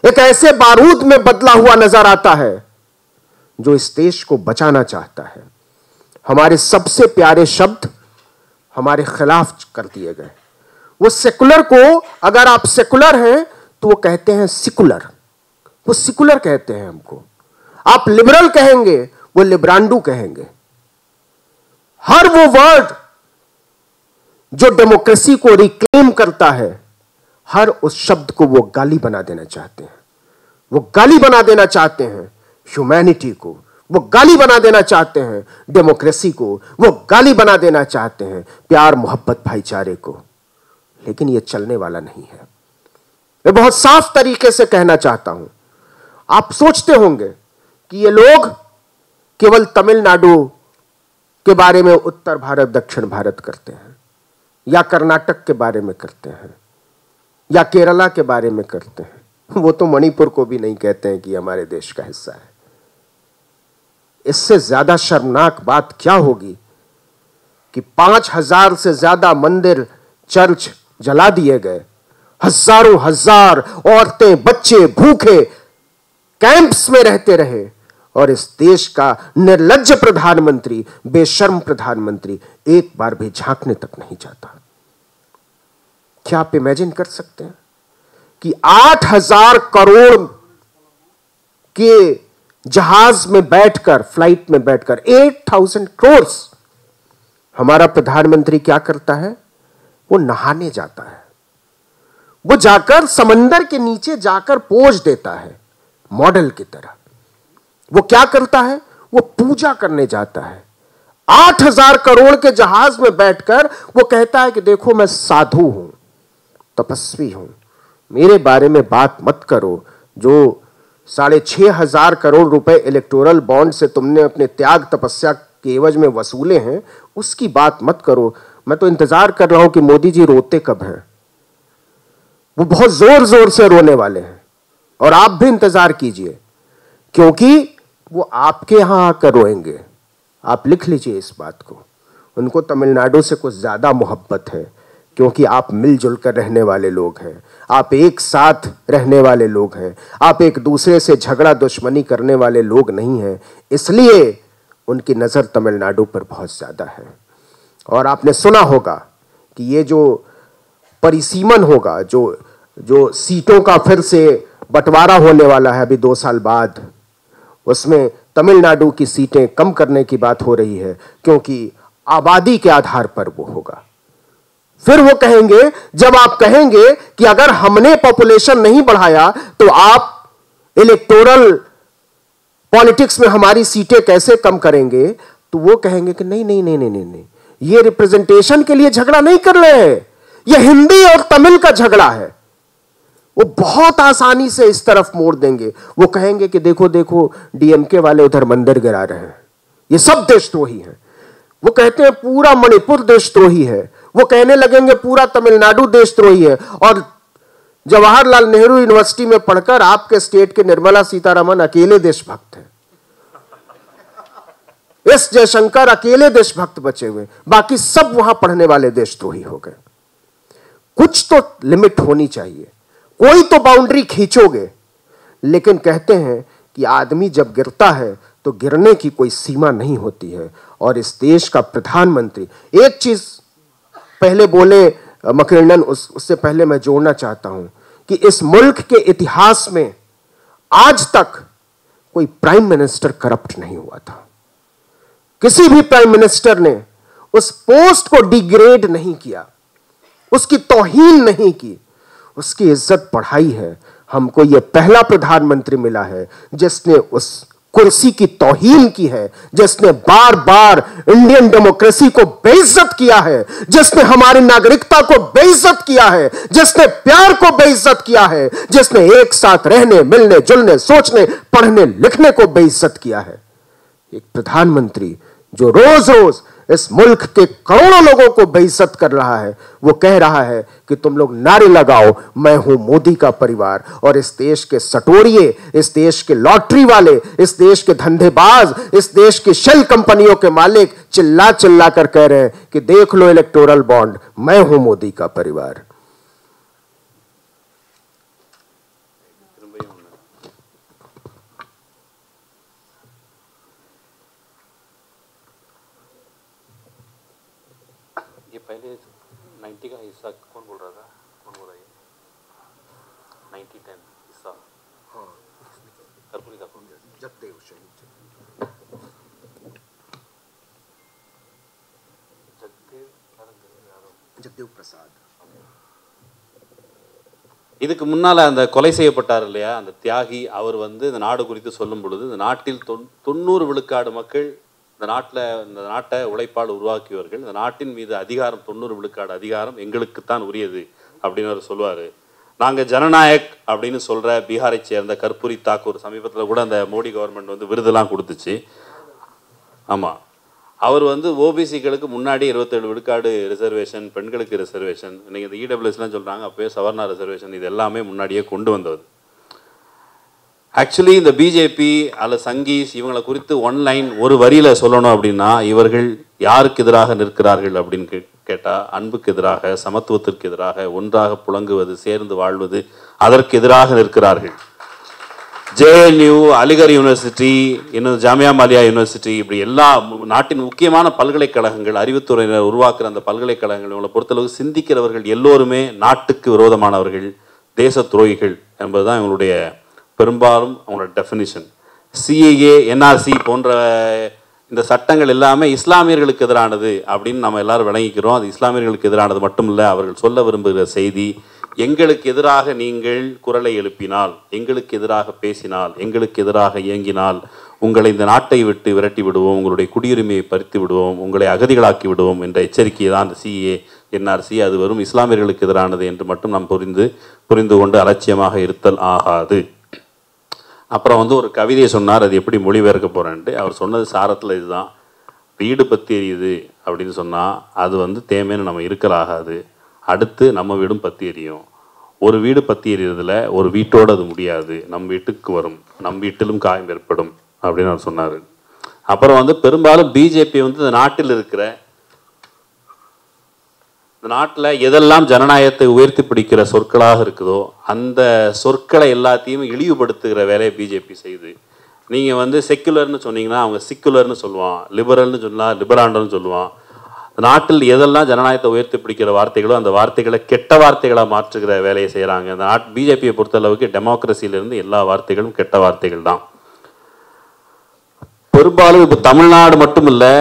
एक ऐसे बारूद में बदला हुआ नजर आता है जो इस देश को बचाना चाहता है। हमारे सबसे प्यारे शब्द हमारे खिलाफ कर दिए गए। वो सेकुलर को, अगर आप सेकुलर हैं तो वो कहते हैं सिकुलर, वो सिकुलर कहते हैं हमको। आप लिबरल कहेंगे, वो लिब्रांडू कहेंगे। हर वो वर्ड जो डेमोक्रेसी को रिक्लेम करता है, हर उस शब्द को वो गाली बना देना चाहते हैं। वो गाली बना देना चाहते हैं ह्यूमैनिटी को, वो गाली बना देना चाहते हैं डेमोक्रेसी को, वो गाली बना देना चाहते हैं प्यार मोहब्बत भाईचारे को। लेकिन ये चलने वाला नहीं है। मैं बहुत साफ तरीके से कहना चाहता हूं। आप सोचते होंगे कि ये लोग केवल तमिलनाडु के बारे में उत्तर भारत दक्षिण भारत करते हैं, या कर्नाटक के बारे में करते हैं, या केरला के बारे में करते हैं। वो तो मणिपुर को भी नहीं कहते हैं कि हमारे देश का हिस्सा है। इससे ज्यादा शर्मनाक बात क्या होगी कि 5000 से ज्यादा मंदिर चर्च जला दिए गए, हजारों हजार औरतें बच्चे भूखे कैंप्स में रहते रहे, और इस देश का निर्लज्ज प्रधानमंत्री, बेशर्म प्रधानमंत्री एक बार भी झांकने तक नहीं जाता। क्या आप इमेजिन कर सकते हैं कि 8000 करोड़ के जहाज में बैठकर, फ्लाइट में बैठकर 8000 करोड़, हमारा प्रधानमंत्री क्या करता है? वो नहाने जाता है। वो जाकर समंदर के नीचे जाकर पोज देता है मॉडल की तरह। वो क्या करता है? वो पूजा करने जाता है। 8000 करोड़ के जहाज में बैठकर वो कहता है कि देखो मैं साधु हूं, तपस्वी हूं, मेरे बारे में बात मत करो। जो 6500 करोड़ रुपए इलेक्टोरल बॉन्ड से तुमने अपने त्याग तपस्या के एवज में वसूले हैं, उसकी बात मत करो। मैं तो इंतजार कर रहा हूं कि मोदी जी रोते कब हैं। वो बहुत जोर जोर से रोने वाले हैं, और आप भी इंतजार कीजिए, क्योंकि वो आपके यहां आकर रोएंगे। आप लिख लीजिए इस बात को। उनको तमिलनाडु से कुछ ज्यादा मोहब्बत है, क्योंकि आप मिलजुल कर रहने वाले लोग हैं, आप एक साथ रहने वाले लोग हैं, आप एक दूसरे से झगड़ा दुश्मनी करने वाले लोग नहीं हैं। इसलिए उनकी नजर तमिलनाडु पर बहुत ज्यादा है। और आपने सुना होगा कि ये जो परिसीमन होगा, जो सीटों का फिर से बंटवारा होने वाला है अभी 2 साल बाद, उसमें तमिलनाडु की सीटें कम करने की बात हो रही है, क्योंकि आबादी के आधार पर वो होगा। फिर वो कहेंगे, जब आप कहेंगे कि अगर हमने पॉपुलेशन नहीं बढ़ाया तो आप इलेक्टोरल पॉलिटिक्स में हमारी सीटें कैसे कम करेंगे, तो वो कहेंगे कि नहीं नहीं नहीं नहीं नहीं नहीं, ये रिप्रेजेंटेशन के लिए झगड़ा नहीं कर रहे हैं, ये हिंदी और तमिल का झगड़ा है। वो बहुत आसानी से इस तरफ मोड़ देंगे। वो कहेंगे कि देखो देखो डीएमके वाले उधर मंदिर गिरा रहे हैं, ये सब देशद्रोही हैं। वो कहते हैं पूरा मणिपुर देशद्रोही है, वो कहने लगेंगे पूरा तमिलनाडु देशद्रोही है। और जवाहरलाल नेहरू यूनिवर्सिटी में पढ़कर आपके स्टेट के निर्मला सीतारमण अकेले देशभक्त हैं, एस जयशंकर अकेले देशभक्त बचे हुए, बाकी सब वहां पढ़ने वाले देशद्रोही हो गए। कुछ तो लिमिट होनी चाहिए, कोई तो बाउंड्री खींचोगे। लेकिन कहते हैं कि आदमी जब गिरता है तो गिरने की कोई सीमा नहीं होती है। और इस देश का प्रधानमंत्री, एक चीज पहले बोले मकरंदन, उससे पहले मैं जोड़ना चाहता हूं कि इस मुल्क के इतिहास में आज तक कोई प्राइम मिनिस्टर करप्ट नहीं हुआ था। किसी भी प्राइम मिनिस्टर ने उस पोस्ट को डिग्रेड नहीं किया, उसकी तौहीन नहीं की, उसकी इज्जत बढ़ाई है। हमको यह पहला प्रधानमंत्री मिला है जिसने उस कुर्सी की तौहीन की है, जिसने बार बार इंडियन डेमोक्रेसी को बेइज्जत किया है, जिसने हमारी नागरिकता को बेइज्जत किया है, जिसने प्यार को बेइज्जत किया है, जिसने एक साथ रहने, मिलने, जुलने, सोचने, पढ़ने, लिखने को बेइज्जत किया है। एक प्रधानमंत्री जो रोज रोज इस मुल्क के करोड़ों लोगों को बेइज्जत कर रहा है, वो कह रहा है कि तुम लोग नारे लगाओ, मैं हूं मोदी का परिवार। और इस देश के सटोरिये, इस देश के लॉटरी वाले, इस देश के धंधेबाज, इस देश की शेल कंपनियों के मालिक चिल्ला चिल्ला कर कह रहे हैं कि देख लो इलेक्टोरल बॉन्ड, मैं हूं मोदी का परिवार। पहले 90 का हिस्सा कौन बोल रहा था, कौन बोल रहा है? 90-10 हिस्सा, हाँ, कर्पूरी का जगदेव प्रसाद। இதுக்கு முன்னால் அந்த கொலை செய்யப்பட்டார் இல்லையா, அந்த தியாகி, அவர் வந்து இந்த நாடு குறித்து சொல்லும் பொழுது, இந்த நாட்டில் 90 விழுக்காடு மக்கள் இந்த நாட்டை உழைப்பால் உருவாக்கியவர்கள், இந்த நாட்டின் மீது அதிகாரம் 90 விழுக்காடு அதிகாரம் எங்களுக்குத்தான் உரியது அப்படின்னு அவர் சொல்லுவார். நாங்கள் ஜனநாயக் அப்படின்னு சொல்கிற பீகாரை சேர்ந்த கர்பூரி தாக்கூர் சமீபத்தில் கூட அந்த மோடி கவர்மெண்ட் வந்து விருதெல்லாம் கொடுத்துச்சு. ஆமாம், அவர் வந்து ஓபிசிகளுக்கு முன்னாடி 27 விழுக்காடு ரிசர்வேஷன், பெண்களுக்கு ரிசர்வேஷன், இன்றைக்கி இந்த இடபிள்யூஎஸ்லாம் சொல்கிறாங்க, அப்போயே சவர்ணா ரிசர்வேஷன், இது எல்லாமே முன்னாடியே கொண்டு வந்தது. ஆக்சுவலி இந்த பிஜேபி அல்ல சங்கீஸ் இவங்களை குறித்து ஒன்லைன் ஒரு வரியில் சொல்லணும் அப்படின்னா, இவர்கள் யாருக்கு எதிராக நிற்கிறார்கள் அப்படின்னு கேட்டால், அன்புக்கு எதிராக, சமத்துவத்திற்கு எதிராக, ஒன்றாக புழங்குவது, சேர்ந்து வாழ்வது, அதற்கு எதிராக நிற்கிறார்கள். ஜேஎன்யூ, அலிகர் யூனிவர்சிட்டி, இன்னும் ஜாமியா மலியா யூனிவர்சிட்டி, இப்படி எல்லா நாட்டின் முக்கியமான பல்கலைக்கழகங்கள், அறிவுத்துறையினர் உருவாக்குற அந்த பல்கலைக்கழகங்கள், இவங்களை பொறுத்தளவு சிந்திக்கிறவர்கள் எல்லோருமே நாட்டுக்கு விரோதமானவர்கள், தேச துரோகிகள் என்பதுதான் இவங்களுடைய பெரும்பாலும் அவங்களோட டெஃபினிஷன். சிஏஏ, என்ஆர்சி போன்ற இந்த சட்டங்கள் எல்லாமே இஸ்லாமியர்களுக்கு எதிரானது அப்படின்னு நம்ம எல்லாரும் விளங்கிக்கிறோம். அது இஸ்லாமியர்களுக்கு எதிரானது மட்டும் இல்லை, அவர்கள் சொல்ல விரும்புகிற செய்தி, எங்களுக்கு எதிராக நீங்கள் குரலை எழுப்பினால், எங்களுக்கு எதிராக பேசினால், எங்களுக்கு எதிராக இயங்கினால் உங்களை இந்த நாட்டை விட்டு விரட்டி விடுவோம், உங்களுடைய குடியுரிமையை பறித்து விடுவோம், உங்களை அகதிகளாக்கி விடுவோம் என்ற எச்சரிக்கையை தான் அந்த சிஏ, என்ஆர்சி அது வரும் இஸ்லாமியர்களுக்கு எதிரானது என்று மட்டும் நாம் புரிந்து கொண்டு அலட்சியமாக இருத்தல் ஆகாது. அப்புறம் வந்து ஒரு கவிதையை சொன்னார், அது எப்படி மொழிபெயர்க்க போகிறேன்ட்டு. அவர் சொன்னது சாரத்தில் இதுதான், வீடு பற்றி எரியுது அப்படின்னு சொன்னால் அது வந்து தேமைன்னு நம்ம இருக்கலாகாது, அடுத்து நம்ம வீடும் பற்றி எரியும். ஒரு வீடு பற்றி எறியறதுல ஒரு வீட்டோடு அது முடியாது, நம் வீட்டுக்கு வரும், நம் வீட்டிலும் காயம் ஏற்படும் அப்படின்னு அவர் சொன்னார். அப்புறம் வந்து பெரும்பாலும் பிஜேபி வந்து இந்த நாட்டில் இருக்கிற, இந்த நாட்டில் எதெல்லாம் ஜனநாயகத்தை உயர்த்தி பிடிக்கிற சொற்களாக இருக்குதோ அந்த சொற்களை எல்லாத்தையும் இழிவுபடுத்துகிற வேலையை பிஜேபி செய்யுது. நீங்கள் வந்து செக்குலர்னு சொன்னீங்கன்னா அவங்க சிக்குலர்னு சொல்லுவான், லிபரல்னு சொன்னால் லிபராண்டர்னு சொல்லுவான், நாட்டில் எதெல்லாம் ஜனநாயகத்தை உயர்த்தி பிடிக்கிற வார்த்தைகளோ அந்த வார்த்தைகளை கெட்ட வார்த்தைகளாக மாற்றுகிற வேலையை செய்கிறாங்க. இந்த பிஜேபியை பொறுத்தளவுக்கு டெமோக்ரஸியிலிருந்து எல்லா வார்த்தைகளும் கெட்ட வார்த்தைகள் தான். பெரும்பாலும் இப்போ தமிழ்நாடு மட்டும் இல்லை,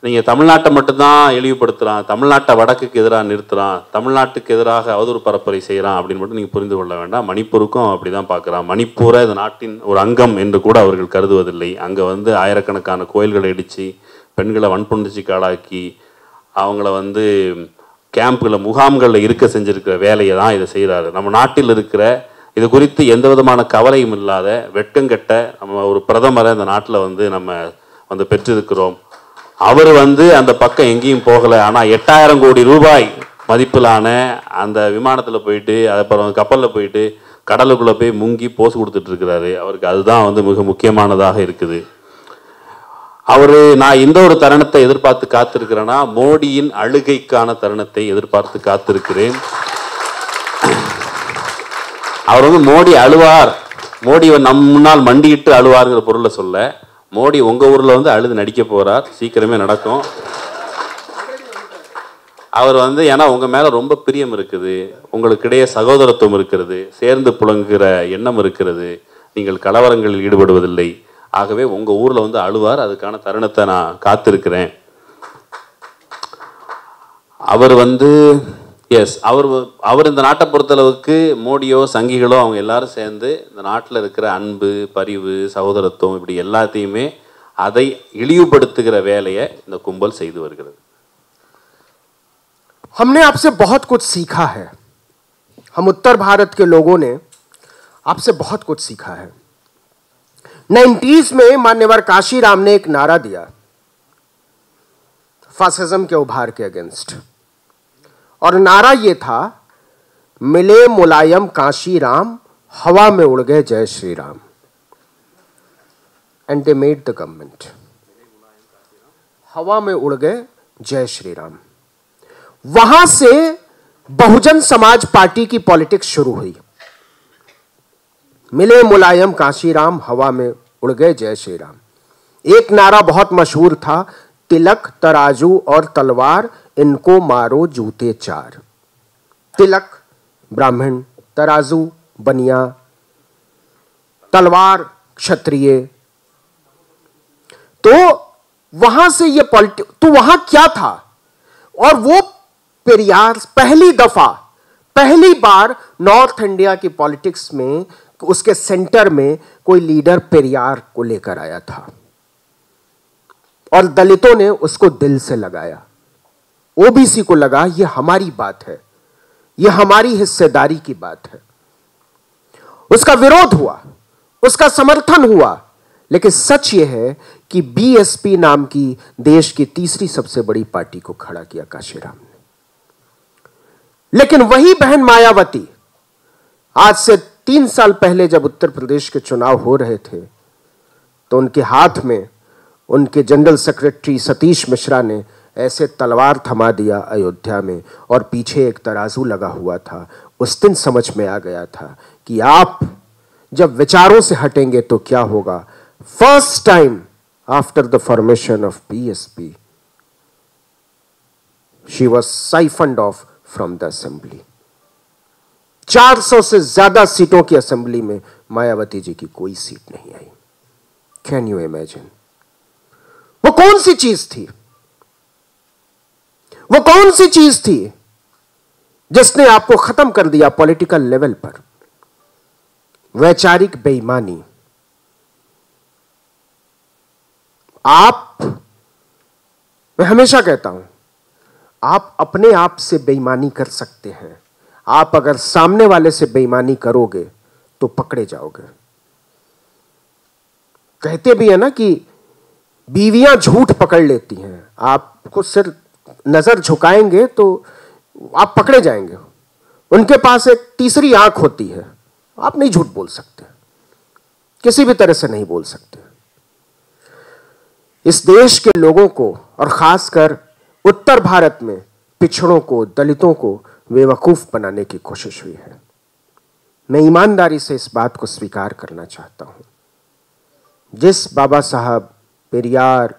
நீங்கள் தமிழ்நாட்டை மட்டும்தான் இழிவுபடுத்துகிறான், தமிழ்நாட்டை வடக்குக்கு எதிராக நிறுத்துகிறான், தமிழ்நாட்டுக்கு எதிராக அவதூறு பரப்புரை செய்கிறான் அப்படின்னு மட்டும் நீங்கள் புரிந்து கொள்ள வேண்டாம். மணிப்பூருக்கும் அப்படி தான் பார்க்குறான். மணிப்பூரை இந்த நாட்டின் ஒரு அங்கம் என்று கூட அவர்கள் கருதுவதில்லை. அங்கே வந்து ஆயிரக்கணக்கான கோயில்களை இடித்து பெண்களை வன்புணர்ச்சிக்கு ஆளாக்கி அவங்கள வந்து கேம்புகளில் முகாம்களில் இருக்க செஞ்சுருக்கிற வேலையை தான் இதை செய்கிறாரு. நம்ம நாட்டில் இருக்கிற இது குறித்து எந்த விதமான கவலையும் இல்லாத வெட்கங்கெட்ட நம்ம ஒரு பிரதமரை இந்த நாட்டில் வந்து நம்ம வந்து பெற்றிருக்கிறோம். அவர் வந்து அந்த பக்கம் எங்கேயும் போகலை. ஆனால் 8000 கோடி ரூபாய் மதிப்பிலான அந்த விமானத்தில் போயிட்டு அப்புறம் கப்பலில் போயிட்டு கடலுக்குள்ளே போய் முங்கி போஸ் கொடுத்துட்டு இருக்கிறாரு. அவருக்கு அதுதான் வந்து மிக முக்கியமானதாக இருக்குது. நான் இந்த ஒரு தருணத்தை எதிர்பார்த்து காத்திருக்கிறேன்னா மோடியின் அழுகைக்கான தருணத்தை எதிர்பார்த்து காத்திருக்கிறேன். அவர் வந்து மோடி அழுவார், மோடி நம் முன்னால் மண்டியிட்டு அழுவாருங்கிற பொருளை சொல்ல, மோடி உங்கள் ஊரில் வந்து அழுது நடிக்க போகிறார், சீக்கிரமே நடக்கும். அவர் வந்து ஏன்னா உங்கள் மேலே ரொம்ப பிரியம் இருக்குது, உங்களுக்கிடையே சகோதரத்துவம் இருக்கிறது, சேர்ந்து புழங்குகிற எண்ணம் இருக்கிறது, நீங்கள் கலவரங்களில் ஈடுபடுவதில்லை. ஆகவே உங்கள் ஊரில் வந்து அழுவார். அதுக்கான தருணத்தை நான் காத்திருக்கிறேன். அவர் வந்து அவர் இந்த நாட்டை பொறுத்தளவுக்கு மோடியோ சங்கிகளோ அவங்க எல்லாரும் சேர்ந்து இந்த நாட்டில் இருக்கிற அன்பு, பரிவு, சகோதரத்துவம் இப்படி எல்லாத்தையுமே அதை இழிவுபடுத்துகிற வேலையை இந்த கும்பல் செய்து வருகிறது. हमने आपसे बहुत कुछ सीखा है. हम उत्तर भारत के लोगों ने आपसे बहुत कुछ सीखा है. 90s में मान्यवर काशीराम ने एक नारा दिया फासिज्म के उभार के अगेंस्ट, और नारा ये था, मिले मुलायम काशीराम, हवा में उड़ गए जय Shri Ram. And they made the government. हवा में उड़ गए जय श्री राम. वहां से बहुजन समाज पार्टी की पॉलिटिक्स शुरू हुई. मिले मुलायम काशीराम, हवा में उड़ गए जय श्री राम. एक नारा बहुत मशहूर था, तिलक तराजू और तलवार, इनको मारो जूते चार. तिलक ब्राह्मण, तराजू बनिया, तलवार क्षत्रिय. तो वहां से ये पॉलिटिक्स, तो वहां क्या था? और वो पेरियार पहली बार नॉर्थ इंडिया की पॉलिटिक्स में उसके सेंटर में कोई लीडर पेरियार को लेकर आया था, और दलितों ने उसको दिल से लगाया. ओबीसी को लगा ये हमारी बात है, ये हमारी हिस्सेदारी की बात है. उसका विरोध हुआ, उसका समर्थन हुआ. लेकिन सच ये है कि बीएसपी नाम की देश की तीसरी सबसे बड़ी पार्टी को खड़ा किया काशीराम ने. लेकिन वही बहन मायावती आज से 3 साल पहले जब उत्तर प्रदेश के चुनाव हो रहे थे, तो उनके हाथ में उनके जनरल सेक्रेटरी सतीश मिश्रा ने ऐसे तलवार थमा दिया अयोध्या में, और पीछे एक तराजू लगा हुआ था. उस दिन समझ में आ गया था कि आप जब विचारों से हटेंगे तो क्या होगा. First time after the formation of BSP, she was siphoned off from the assembly. 400 से ज्यादा सीटों की असेंबली में मायावती जी की कोई सीट नहीं आई. Can you imagine? वो कौन सी चीज थी? वो कौन सी चीज थी जिसने आपको खत्म कर दिया पॉलिटिकल लेवल पर? वैचारिक बेईमानी. मैं हमेशा कहता हूं, आप अपने आप से बेईमानी कर सकते हैं. आप अगर सामने वाले से बेईमानी करोगे तो पकड़े जाओगे. कहते भी है ना कि बीवियां झूठ पकड़ लेती हैं. आपको सिर्फ नजर झुकाएंगे तो आप पकड़े जाएंगे. उनके पास एक तीसरी आंख होती है. आप नहीं झूठ बोल सकते, किसी भी तरह से नहीं बोल सकते. इस देश के लोगों को, और खासकर उत्तर भारत में पिछड़ों को, दलितों को बेवकूफ बनाने की कोशिश हुई है. मैं ईमानदारी से इस बात को स्वीकार करना चाहता हूं. जिस बाबा साहब, पेरियार,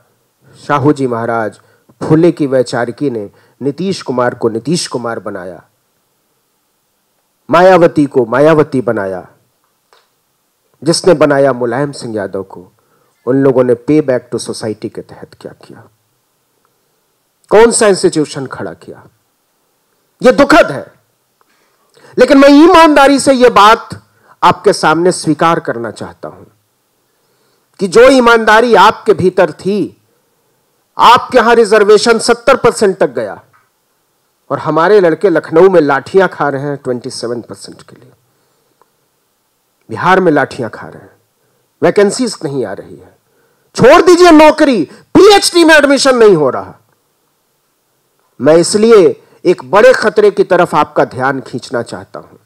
शाहू जी महाराज, फुले की वैचारिकी ने नीतीश कुमार को नीतीश कुमार बनाया, मायावती को मायावती बनाया, जिसने बनाया मुलायम सिंह यादव को, उन लोगों ने पे बैक टू सोसाइटी के तहत क्या किया? कौन सा इंस्टीट्यूशन खड़ा किया? यह दुखद है, लेकिन मैं ईमानदारी से यह बात आपके सामने स्वीकार करना चाहता हूं कि जो ईमानदारी आपके भीतर थी, आपके यहां रिजर्वेशन 70% तक गया और हमारे लड़के लखनऊ में लाठियां खा रहे हैं 27% के लिए, बिहार में लाठियां खा रहे हैं, वैकेंसीज नहीं आ रही है, छोड़ दीजिए नौकरी, पीएचडी में एडमिशन नहीं हो रहा। मैं इसलिए एक बड़े खतरे की तरफ आपका ध्यान खींचना चाहता हूं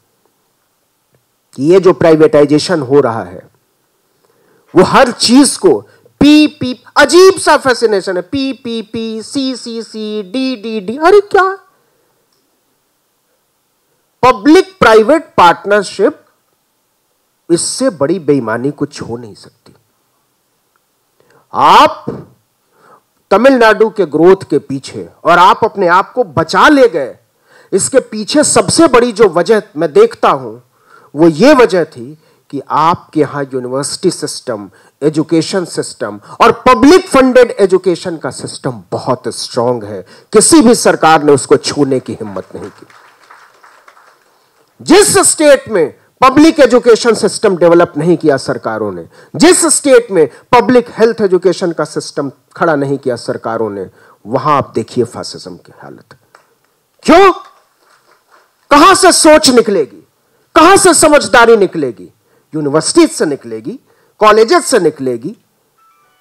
कि ये जो प्राइवेटाइजेशन हो रहा है वो हर चीज को पी, अजीब सा फैसिनेशन है, पी, सी, डी, अरे क्या पब्लिक प्राइवेट पार्टनरशिप, इससे बड़ी बेईमानी कुछ हो नहीं सकती। आप तमिलनाडु के ग्रोथ के पीछे और आप अपने आप को बचा ले गए, इसके पीछे सबसे बड़ी जो वजह मैं देखता हूं वो ये वजह थी कि आपके यहां यूनिवर्सिटी सिस्टम, एजुकेशन सिस्टम और पब्लिक फंडेड एजुकेशन का सिस्टम बहुत स्ट्रांग है। किसी भी सरकार ने उसको छूने की हिम्मत नहीं की। जिस स्टेट में पब्लिक एजुकेशन सिस्टम डेवलप नहीं किया सरकारों ने, जिस स्टेट में पब्लिक हेल्थ एजुकेशन का सिस्टम खड़ा नहीं किया सरकारों ने, वहां आप देखिए फासिज्म की हालत। क्यों? कहां से सोच निकलेगी, कहां से समझदारी निकलेगी? यूनिवर्सिटीज से निकलेगी, कॉलेजेस से निकलेगी,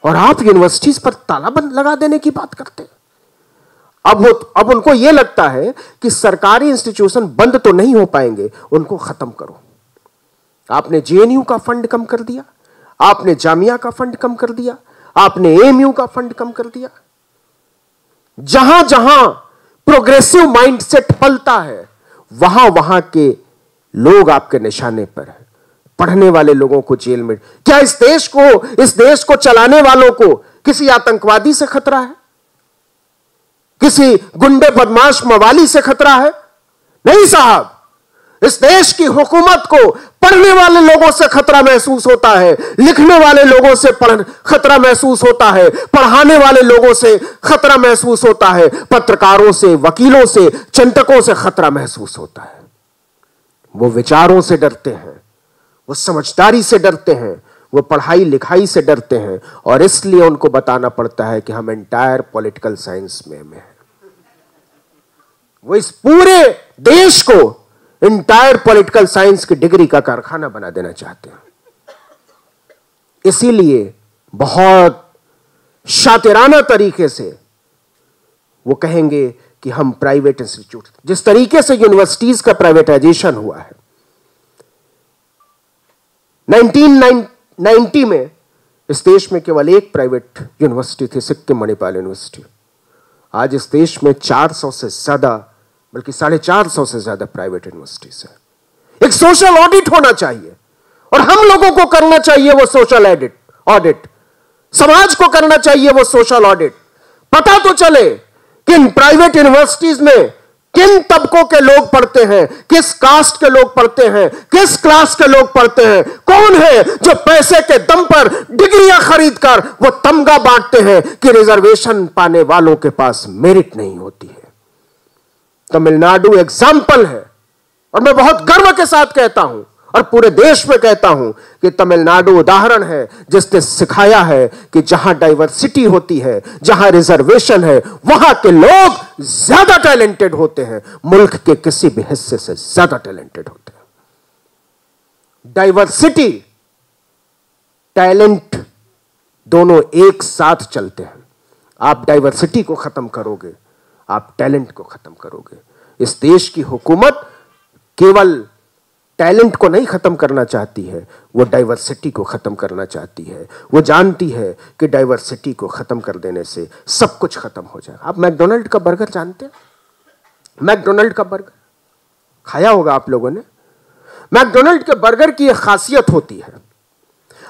और आप यूनिवर्सिटीज पर ताला बंद लगा देने की बात करते हैं। अब उनको यह लगता है कि सरकारी इंस्टीट्यूशन बंद तो नहीं हो पाएंगे, उनको खत्म करो। आपने जेएनयू का फंड कम कर दिया, आपने जामिया का फंड कम कर दिया, आपने एएमयू का फंड कम कर दिया। जहां जहां प्रोग्रेसिव माइंडसेट पलता है, वहां वहां के लोग आपके निशाने पर हैं। पढ़ने वाले लोगों को जेल में, क्या इस देश को चलाने वालों को किसी आतंकवादी से खतरा है? किसी गुंडे बदमाश मवाली से खतरा है? नहीं साहब, इस देश की हुकूमत को पढ़ने वाले लोगों से खतरा महसूस होता है, लिखने वाले लोगों से खतरा महसूस होता है, पढ़ाने वाले लोगों से खतरा महसूस होता है, पत्रकारों से, वकीलों से, चिंतकों से खतरा महसूस होता है। वो विचारों से डरते हैं, वो समझदारी से डरते हैं, वो पढ़ाई लिखाई से डरते हैं, और इसलिए उनको बताना पड़ता है कि हम एंटायर पॉलिटिकल साइंस में हैं। वो इस पूरे देश को एंटायर पॉलिटिकल साइंस की डिग्री का कारखाना बना देना चाहते हैं। इसीलिए बहुत शातिराना तरीके से वो कहेंगे कि हम प्राइवेट इंस्टीट्यूट, जिस तरीके से यूनिवर्सिटीज का प्राइवेटाइजेशन हुआ है 1990 में, इस देश में केवल एक प्राइवेट यूनिवर्सिटी थी, सिक्किम मणिपाल यूनिवर्सिटी। आज इस देश में 400 से ज्यादा, बल्कि 450 से ज्यादा प्राइवेट यूनिवर्सिटीज है। एक सोशल ऑडिट होना चाहिए, और हम लोगों को करना चाहिए वो सोशल ऑडिट, समाज को करना चाहिए वो सोशल ऑडिट। पता तो चले कि इन प्राइवेट यूनिवर्सिटीज में किन तबकों के लोग पढ़ते हैं, किस कास्ट के लोग पढ़ते हैं, किस क्लास के लोग पढ़ते हैं, कौन है जो पैसे के दम पर डिग्रियां खरीदकर वो तमगा बांटते हैं कि रिजर्वेशन पाने वालों के पास मेरिट नहीं होती है। तमिलनाडु एग्जाम्पल है, और मैं बहुत गर्व के साथ कहता हूं और पूरे देश में कहता हूं कि तमिलनाडु उदाहरण है जिसने सिखाया है कि जहां डाइवर्सिटी होती है, जहां रिजर्वेशन है, वहां के लोग ज्यादा टैलेंटेड होते हैं, मुल्क के किसी भी हिस्से से ज्यादा टैलेंटेड होते हैं। डाइवर्सिटी, टैलेंट दोनों एक साथ चलते हैं। आप डाइवर्सिटी को खत्म करोगे, आप टैलेंट को खत्म करोगे। इस देश की हुकूमत केवल टैलेंट को नहीं खत्म करना चाहती है, वो डाइवर्सिटी को खत्म करना चाहती है। वो जानती है कि डाइवर्सिटी को खत्म कर देने से सब कुछ खत्म हो जाएगा। आप मैकडोनल्ड का बर्गर जानते हैं? मैकडोनल्ड का बर्गर खाया होगा आप लोगों ने। मैकडोनल्ड के बर्गर की एक खासियत होती है,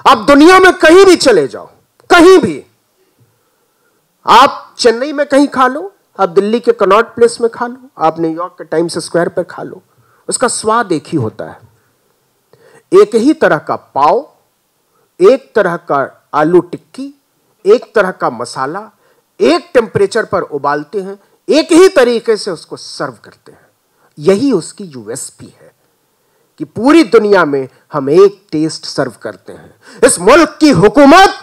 आप दुनिया में कहीं भी चले जाओ, कहीं भी, आप आप चेन्नई में कहीं खा लो, आप दिल्ली के कनॉट प्लेस में खा लो, आप न्यूयॉर्क के टाइम्स स्क्वायर पर खा लो, उसका स्वाद एक ही होता है। एक ही तरह का पाव, एक तरह का आलू टिक्की, एक तरह का मसाला, एक टेम्परेचर पर उबालते हैं, एक ही तरीके से उसको सर्व करते हैं। यही उसकी यूएसपी है कि पूरी दुनिया में हम एक टेस्ट सर्व करते हैं। इस मुल्क की हुकूमत,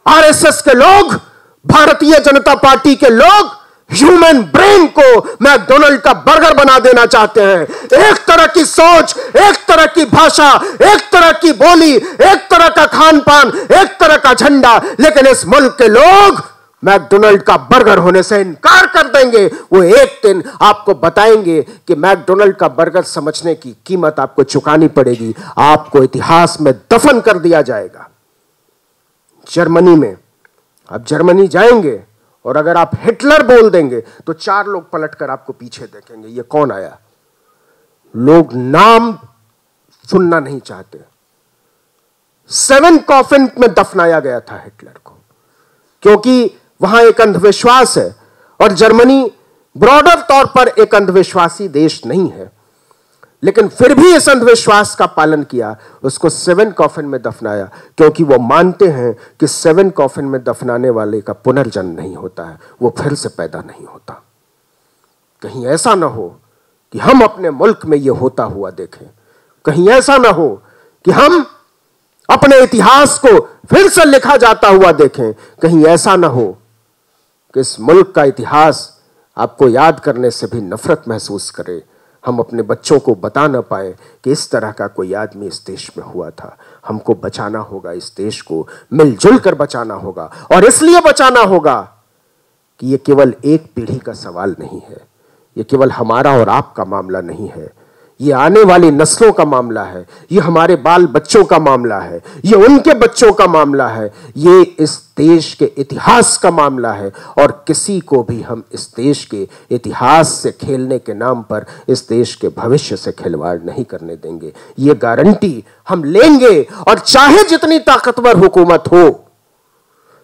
आरएसएस के लोग, भारतीय जनता पार्टी के लोग ह्यूमन ब्रेन को मैकडोनल्ड का बर्गर बना देना चाहते हैं। एक तरह की सोच, एक तरह की भाषा, एक तरह की बोली, एक तरह का खान पान, एक तरह का झंडा, लेकिन इस मुल्क के लोग मैकडोनल्ड का बर्गर होने से इनकार कर देंगे। वो एक दिन आपको बताएंगे कि मैकडोनल्ड का बर्गर समझने की कीमत आपको चुकानी पड़ेगी, आपको इतिहास में दफन कर दिया जाएगा। जर्मनी में आप जर्मनी जाएंगे और अगर आप हिटलर बोल देंगे तो 4 लोग पलटकर आपको पीछे देखेंगे, ये कौन आया। लोग नाम सुनना नहीं चाहते। 7 कॉफिन में दफनाया गया था हिटलर को, क्योंकि वहां एक अंधविश्वास है और जर्मनी ब्रॉडर तौर पर एक अंधविश्वासी देश नहीं है, लेकिन फिर भी इस अंधविश्वास का पालन किया, उसको 7 कॉफिन में दफनाया, क्योंकि वो मानते हैं कि 7 कॉफिन में दफनाने वाले का पुनर्जन्म नहीं होता है, वो फिर से पैदा नहीं होता। कहीं ऐसा ना हो कि हम अपने मुल्क में ये होता हुआ देखें, कहीं ऐसा ना हो कि हम अपने इतिहास को फिर से लिखा जाता हुआ देखें, कहीं ऐसा ना हो कि इस मुल्क का इतिहास आपको याद करने से भी नफरत महसूस करे। हम अपने बच्चों को बता ना पाए कि इस तरह का कोई आदमी इस देश में हुआ था। हमको बचाना होगा, इस देश को मिलजुल कर बचाना होगा, और इसलिए बचाना होगा कि यह केवल एक पीढ़ी का सवाल नहीं है, यह केवल हमारा और आपका मामला नहीं है, ये आने वाली नस्लों का मामला है, ये हमारे बाल बच्चों का मामला है, ये उनके बच्चों का मामला है, ये इस देश के इतिहास का मामला है। और किसी को भी हम इस देश के इतिहास से खेलने के नाम पर इस देश के भविष्य से खिलवाड़ नहीं करने देंगे। ये गारंटी हम लेंगे, और चाहे जितनी ताकतवर हुकूमत हो,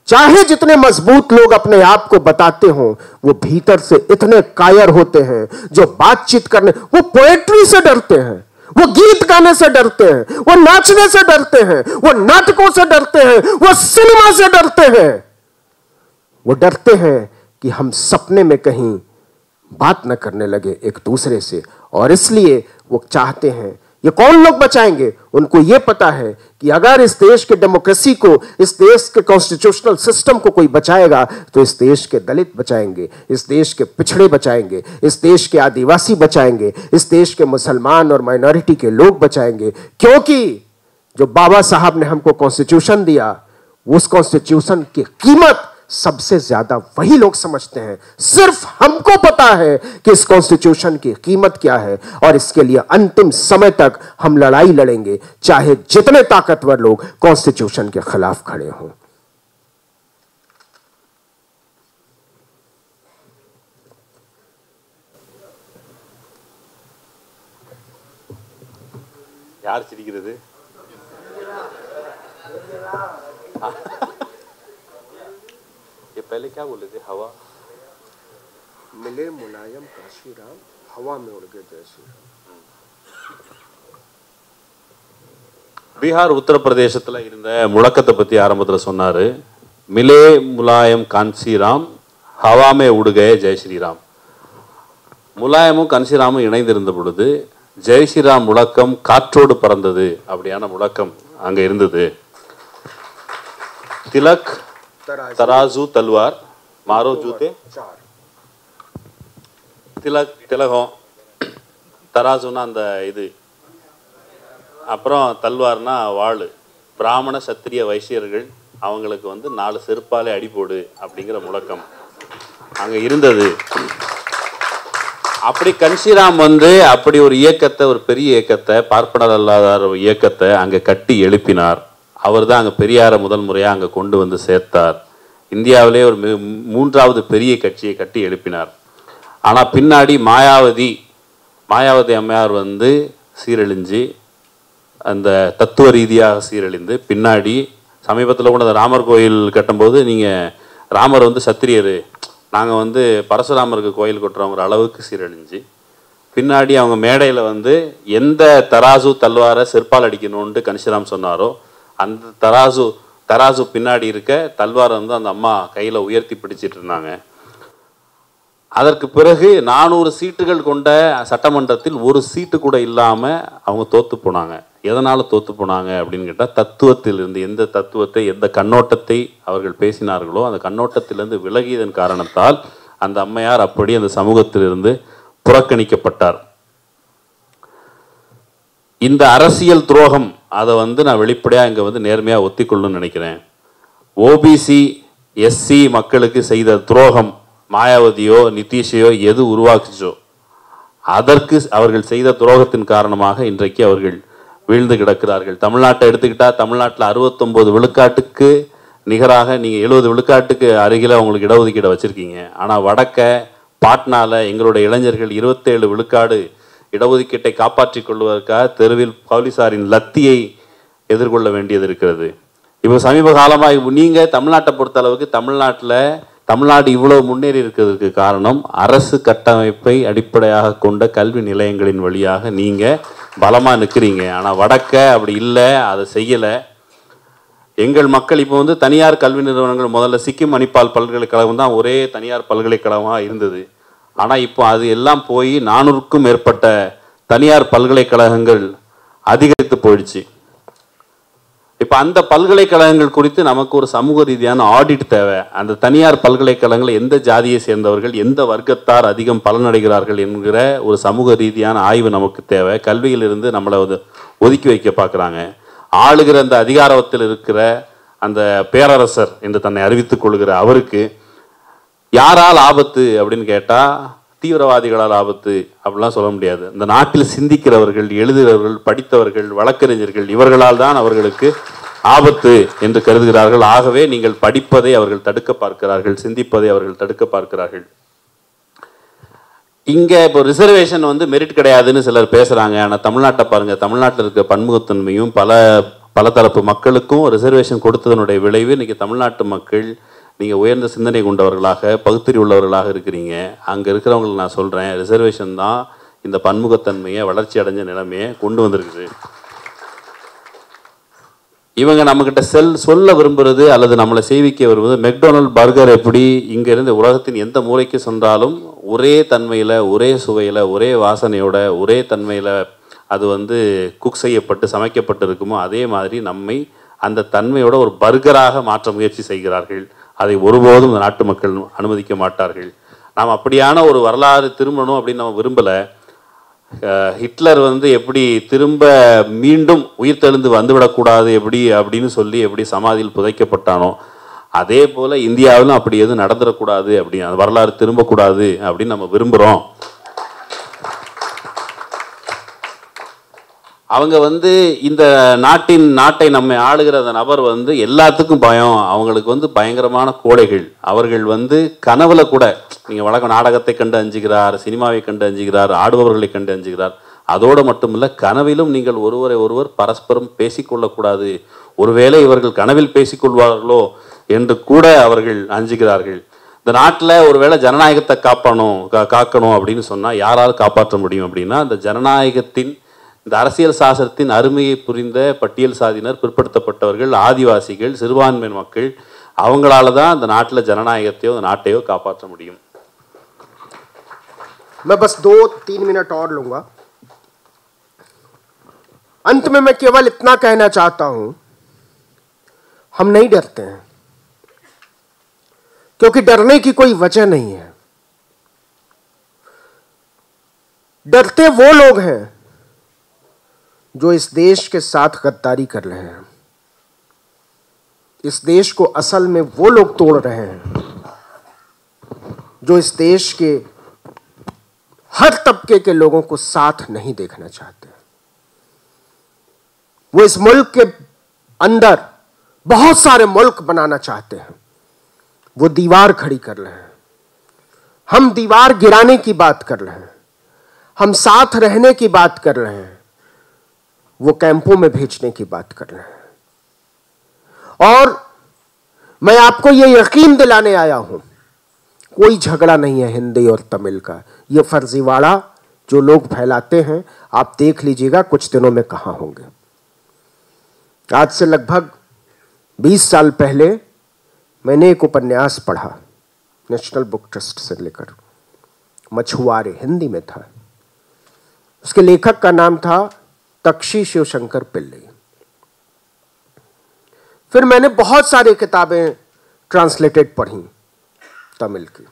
चाहे जितने मजबूत लोग अपने आप को बताते हों, वो भीतर से इतने कायर होते हैं जो बातचीत करने, वो पोएट्री से डरते हैं, वो गीत गाने से डरते हैं, वो नाचने से डरते हैं, वो नाटकों से डरते हैं, वो सिनेमा से डरते हैं। वो डरते हैं कि हम सपने में कहीं बात न करने लगे एक दूसरे से, और इसलिए वो चाहते हैं। ये कौन लोग बचाएंगे? उनको ये पता है कि अगर इस देश के डेमोक्रेसी को, इस देश के कॉन्स्टिट्यूशनल सिस्टम को कोई बचाएगा तो इस देश के दलित बचाएंगे, इस देश के पिछड़े बचाएंगे, इस देश के आदिवासी बचाएंगे, इस देश के मुसलमान और माइनॉरिटी के लोग बचाएंगे। क्योंकि जो बाबा साहब ने हमको कॉन्स्टिट्यूशन दिया, उस कॉन्स्टिट्यूशन की कीमत सबसे ज्यादा वही लोग समझते हैं। सिर्फ हमको पता है कि इस कॉन्स्टिट्यूशन की कीमत क्या है, और इसके लिए अंतिम समय तक हम लड़ाई लड़ेंगे, चाहे जितने ताकतवर लोग कॉन्स्टिट्यूशन के खिलाफ खड़े हों। यार चिरिक्கிறது? ये पहले क्या बोले थे? हवा मिले मुलायम काशीराम, हवा में उड़ गए जय श्री राम। பீகார் உத்தரப்பிரதேசத்தில் இருந்த முழக்கத்தை பற்றி ஆரம்பத்தில் சொன்னார். மிலே முலாயம் கான்சிராம், ஹவாமே உடுகே ஜெய் ஸ்ரீராம். முலாயமும் கான்சிராமும் இணைந்திருந்த பொழுது ஜெய் ஸ்ரீராம் முழக்கம் காற்றோடு பறந்தது, அப்படியான முழக்கம் அங்கே இருந்தது. திலக் தராசு தல்வார் மாரோ ஜூத்தே, திலகம் தராசுன்னா அந்த இது, அப்புறம் தல்வார்னா வாள், பிராமண சத்திரிய வைசியர்கள் அவங்களுக்கு 4 செருப்பாலே அடி போடு அப்படிங்கிற முழக்கம் அங்கே இருந்தது. அப்படி கன்ஷிராம் அப்படி ஒரு இயக்கத்தை, ஒரு பெரிய இயக்கத்தை, பார்ப்பனர் அல்லாதார் இயக்கத்தை அங்கே கட்டி எழுப்பினார். அவர் தான் அங்கே பெரியாரை முதல் முறையாக அங்கே கொண்டு வந்து சேர்த்தார். இந்தியாவிலே ஒரு 3வது பெரிய கட்சியை கட்டி எழுப்பினார். ஆனால் பின்னாடி மாயாவதி அம்மையார் சீரழிஞ்சு, அந்த தத்துவ ரீதியாக சீரழிந்து, பின்னாடி சமீபத்தில் கூட அந்த ராமர் கோயில் கட்டும்போது நீங்கள் ராமர் வந்து சத்திரியர், நாங்கள் வந்து பரசுராமருக்கு கோயில் கொட்டுறவங்கிற அளவுக்கு சீரழிஞ்சு, பின்னாடி அவங்க மேடையில் வந்து எந்த தராசு தல்வாரை செருப்பால் அடிக்கணும்னு கணிஷராம் சொன்னாரோ அந்த தராசு பின்னாடி இருக்க தல்வாரை வந்து அந்த அம்மா கையில் உயர்த்தி பிடிச்சிட்டு இருந்தாங்க. அதற்கு பிறகு 400 சீட்டுகள் கொண்ட சட்டமன்றத்தில் ஒரு சீட்டு கூட இல்லாமல் அவங்க தோற்று போனாங்க. எதனால் தோற்று போனாங்க அப்படின்னு கேட்டால், தத்துவத்திலிருந்து எந்த தத்துவத்தை எந்த கண்ணோட்டத்தை அவர்கள் பேசினார்களோ அந்த கண்ணோட்டத்திலிருந்து விலகியதன் காரணத்தால் அந்த அம்மையார் அப்படி அந்த சமூகத்திலிருந்து புறக்கணிக்கப்பட்டார். இந்த அரசியல் துரோகம் அதை வந்து நான் வெளிப்படையாக இங்கே வந்து நேர்மையாக ஒத்திக்கொள்ளணும்னு நினைக்கிறேன். ஓபிசி எஸ்சி மக்களுக்கு செய்த துரோகம் மாயாவதியோ நிதிஷையோ எது உருவாக்குச்சோ அதற்கு அவர்கள் செய்த துரோகத்தின் காரணமாக இன்றைக்கு அவர்கள் வீழ்ந்து கிடக்கிறார்கள். தமிழ்நாட்டை எடுத்துக்கிட்டால் தமிழ்நாட்டில் 69 விழுக்காட்டுக்கு நிகராக நீங்கள் 70 விழுக்காட்டுக்கு அருகில் அவங்களுக்கு இடஒதுக்கீடை வச்சுருக்கீங்க. ஆனால் வடக்க பாட்னாவில் எங்களுடைய இளைஞர்கள் 27 விழுக்காடு இடஒதுக்கீட்டை காப்பாற்றிக் கொள்வதற்காக தெருவில் போலீசாரின் லத்தியை எதிர்கொள்ள வேண்டியது இருக்கிறது. இப்போ சமீப காலமாக நீங்கள் தமிழ்நாட்டை பொறுத்த அளவுக்கு தமிழ்நாடு இவ்வளவு முன்னேறி இருக்கிறதுக்கு காரணம் அரசு கட்டமைப்பை அடிப்படையாக கொண்ட கல்வி நிலையங்களின் வழியாக நீங்கள் பலமாக நிற்கிறீங்க. ஆனால் வடக்க அப்படி இல்லை, அதை செய்யலை. எங்கள் மக்கள் இப்போ வந்து தனியார் கல்வி நிறுவனங்கள், முதல்ல சிக்கிம் மணிப்பால் பல்கலைக்கழகம் தான் ஒரே தனியார் பல்கலைக்கழகமாக இருந்தது. ஆனால் இப்போ அது எல்லாம் போய் 400க்கும் மேற்பட்ட தனியார் பல்கலைக்கழகங்கள் அதிகரித்து போயிடுச்சு. இப்போ அந்த பல்கலைக்கழகங்கள் குறித்து நமக்கு ஒரு சமூக ரீதியான ஆடிட் தேவை. அந்த தனியார் பல்கலைக்கழகங்கள் எந்த ஜாதியை சேர்ந்தவர்கள் எந்த வர்க்கத்தார் அதிகம் பலனடைகிறார்கள் என்கிற ஒரு சமூக ரீதியான ஆய்வு நமக்கு தேவை. கல்வியிலிருந்து நம்மளை ஒதுக்கி வைக்க பார்க்குறாங்க. ஆளுகிற அந்த அதிகாரத்தில் இருக்கிற அந்த பேரரசர் என்று தன்னை அறிவித்துக் கொள்கிற அவருக்கு யாரால் ஆபத்து அப்படின்னு கேட்டால் தீவிரவாதிகளால் ஆபத்து அப்படிலாம் சொல்ல முடியாது. இந்த நாட்டில் சிந்திக்கிறவர்கள், எழுதுகிறவர்கள், படித்தவர்கள், வழக்கறிஞர்கள், இவர்களால் தான் அவர்களுக்கு ஆபத்து என்று கருதுகிறார்கள். ஆகவே நீங்கள் படிப்பதை அவர்கள் தடுக்க பார்க்கிறார்கள், சிந்திப்பதை அவர்கள் தடுக்க பார்க்கிறார்கள். இங்கே இப்போ ரிசர்வேஷன் வந்து மெரிட் கிடையாதுன்னு சிலர் பேசுகிறாங்க. ஆனால் தமிழ்நாட்டை பாருங்கள், தமிழ்நாட்டில் இருக்க பன்முகத்தன்மையும் பல தரப்பு மக்களுக்கும் ரிசர்வேஷன் கொடுத்ததனுடைய விளைவு இன்றைக்கி தமிழ்நாட்டு மக்கள் நீங்கள் உயர்ந்த சிந்தனை கொண்டவர்களாக பகுத்தறிவு உள்ளவர்களாக இருக்கிறீங்க. அங்கே இருக்கிறவங்களுக்கு நான் சொல்கிறேன், ரிசர்வேஷன் தான் இந்த பன்முகத்தன்மையை வளர்ச்சி அடைஞ்ச நிலைமையை கொண்டு வந்திருக்குது. இவங்க நம்மக்கிட்ட சொல்ல விரும்புகிறது அல்லது நம்மளை செய்விக்க விரும்புவது, மெக்டொனால்ட் பர்கர் எப்படி இங்கேருந்து உலகத்தின் எந்த மூலைக்கு சென்றாலும் ஒரே தன்மையில், ஒரே சுவையில், ஒரே வாசனையோட, ஒரே தன்மையில் அது வந்து குக் செய்யப்பட்டு சமைக்கப்பட்டு இருக்குமோ அதே மாதிரி நம்மை அந்த தன்மையோட ஒரு பர்கராக மாற்ற முயற்சி செய்கிறார்கள். அதை ஒருபோதும் இந்த நாட்டு மக்கள் அனுமதிக்க மாட்டார்கள். நாம் அப்படியான ஒரு வரலாறு திரும்பணும் அப்படின்னு நம்ம விரும்பலை. ஹிட்லர் வந்து எப்படி திரும்ப மீண்டும் உயிர்த்தெழுந்து வந்துவிடக்கூடாது அப்படின்னு சொல்லி எப்படி சமாதியில் புதைக்கப்பட்டானோ அதே போல் இந்தியாவிலும் அப்படி எதுவும் நடந்துடக்கூடாது, அப்படி அந்த வரலாறு திரும்பக்கூடாது அப்படின்னு நம்ம விரும்புகிறோம். அவங்க வந்து இந்த நாட்டை நம்மை ஆளுகிற அந்த நபர் வந்து எல்லாத்துக்கும் பயம். அவங்களுக்கு வந்து பயங்கரமான கோழைகள். அவர்கள் வந்து கனவுல கூட நீங்கள் வழக்கம் நாடகத்தை கண்டு அஞ்சுகிறார், சினிமாவை கண்டு அஞ்சுகிறார், ஆடுபவர்களை கண்டு அஞ்சுகிறார். அதோடு மட்டுமில்லை, கனவிலும் நீங்கள் ஒருவரை ஒருவர் பரஸ்பரம் பேசிக்கொள்ளக்கூடாது, ஒருவேளை இவர்கள் கனவில் பேசிக்கொள்வார்களோ என்று கூட அவர்கள் அஞ்சுகிறார்கள். இந்த நாட்டில் ஒருவேளை ஜனநாயகத்தை காக்கணும் அப்படின்னு சொன்னால் யாரால் காப்பாற்ற முடியும் அப்படின்னா, அந்த ஜனநாயகத்தின் இந்த அரசியல் சாசனத்தின் அருமையை புரிந்த பட்டியல் சாதியினர், பிற்படுத்தப்பட்டவர்கள், ஆதிவாசிகள், சிறுபான்மை மக்கள், அவங்களால தான் இந்த நாட்டில் ஜனநாயகத்தையோ இந்த நாட்டையோ காப்பாற்ற முடியும். मैं बस 2-3 मिनट और लूंगा. अंत में मैं केवल इतना कहना चाहता हूं, हम नहीं डरते हैं क्योंकि डरने की कोई वजह नहीं है. डरते वो लोग हैं जो इस देश के साथ गद्दारी कर रहे हैं. इस देश को असल में वो लोग तोड़ रहे हैं जो इस देश के हर तबके के लोगों को साथ नहीं देखना चाहते. वो इस मुल्क के अंदर बहुत सारे मुल्क बनाना चाहते हैं. वो दीवार खड़ी कर रहे हैं. हम दीवार गिराने की बात कर रहे हैं. हम साथ रहने की बात कर रहे हैं. वो कैंपों में भेजने की बात कर रहे हैं. और मैं आपको यह यकीन दिलाने आया हूं, कोई झगड़ा नहीं है हिंदी और तमिल का। यह फर्जीवाड़ा जो लोग फैलाते हैं, आप देख लीजिएगा कुछ दिनों में कहां होंगे। आज से लगभग 20 साल पहले मैंने एक उपन्यास पढ़ा, नेशनल बुक ट्रस्ट से लेकर, मछुआरे, हिंदी में था। उसके लेखक का नाम था तक्षी शिवशंकर पिल्लई। फिर मैंने बहुत सारी किताबें ट्रांसलेटेड पढ़ी तमिल की,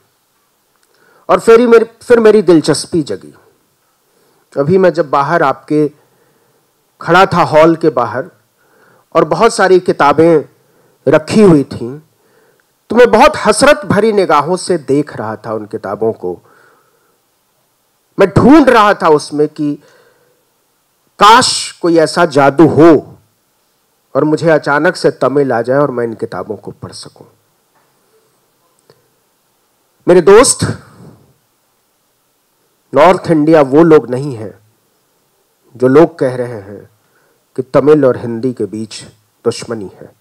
और फिर मेरी दिलचस्पी जगी। अभी मैं जब बाहर आपके खड़ा था हॉल के बाहर और बहुत सारी किताबें रखी हुई थीं, तो मैं बहुत हसरत भरी निगाहों से देख रहा था उन किताबों को। मैं ढूंढ रहा था उसमें कि काश कोई ऐसा जादू हो और मुझे अचानक से तमिल आ जाए और मैं इन किताबों को पढ़ सकूं। मेरे दोस्त, नॉर्थ इंडिया वो लोग नहीं हैं जो लोग कह रहे हैं कि तमिल और हिंदी के बीच दुश्मनी है।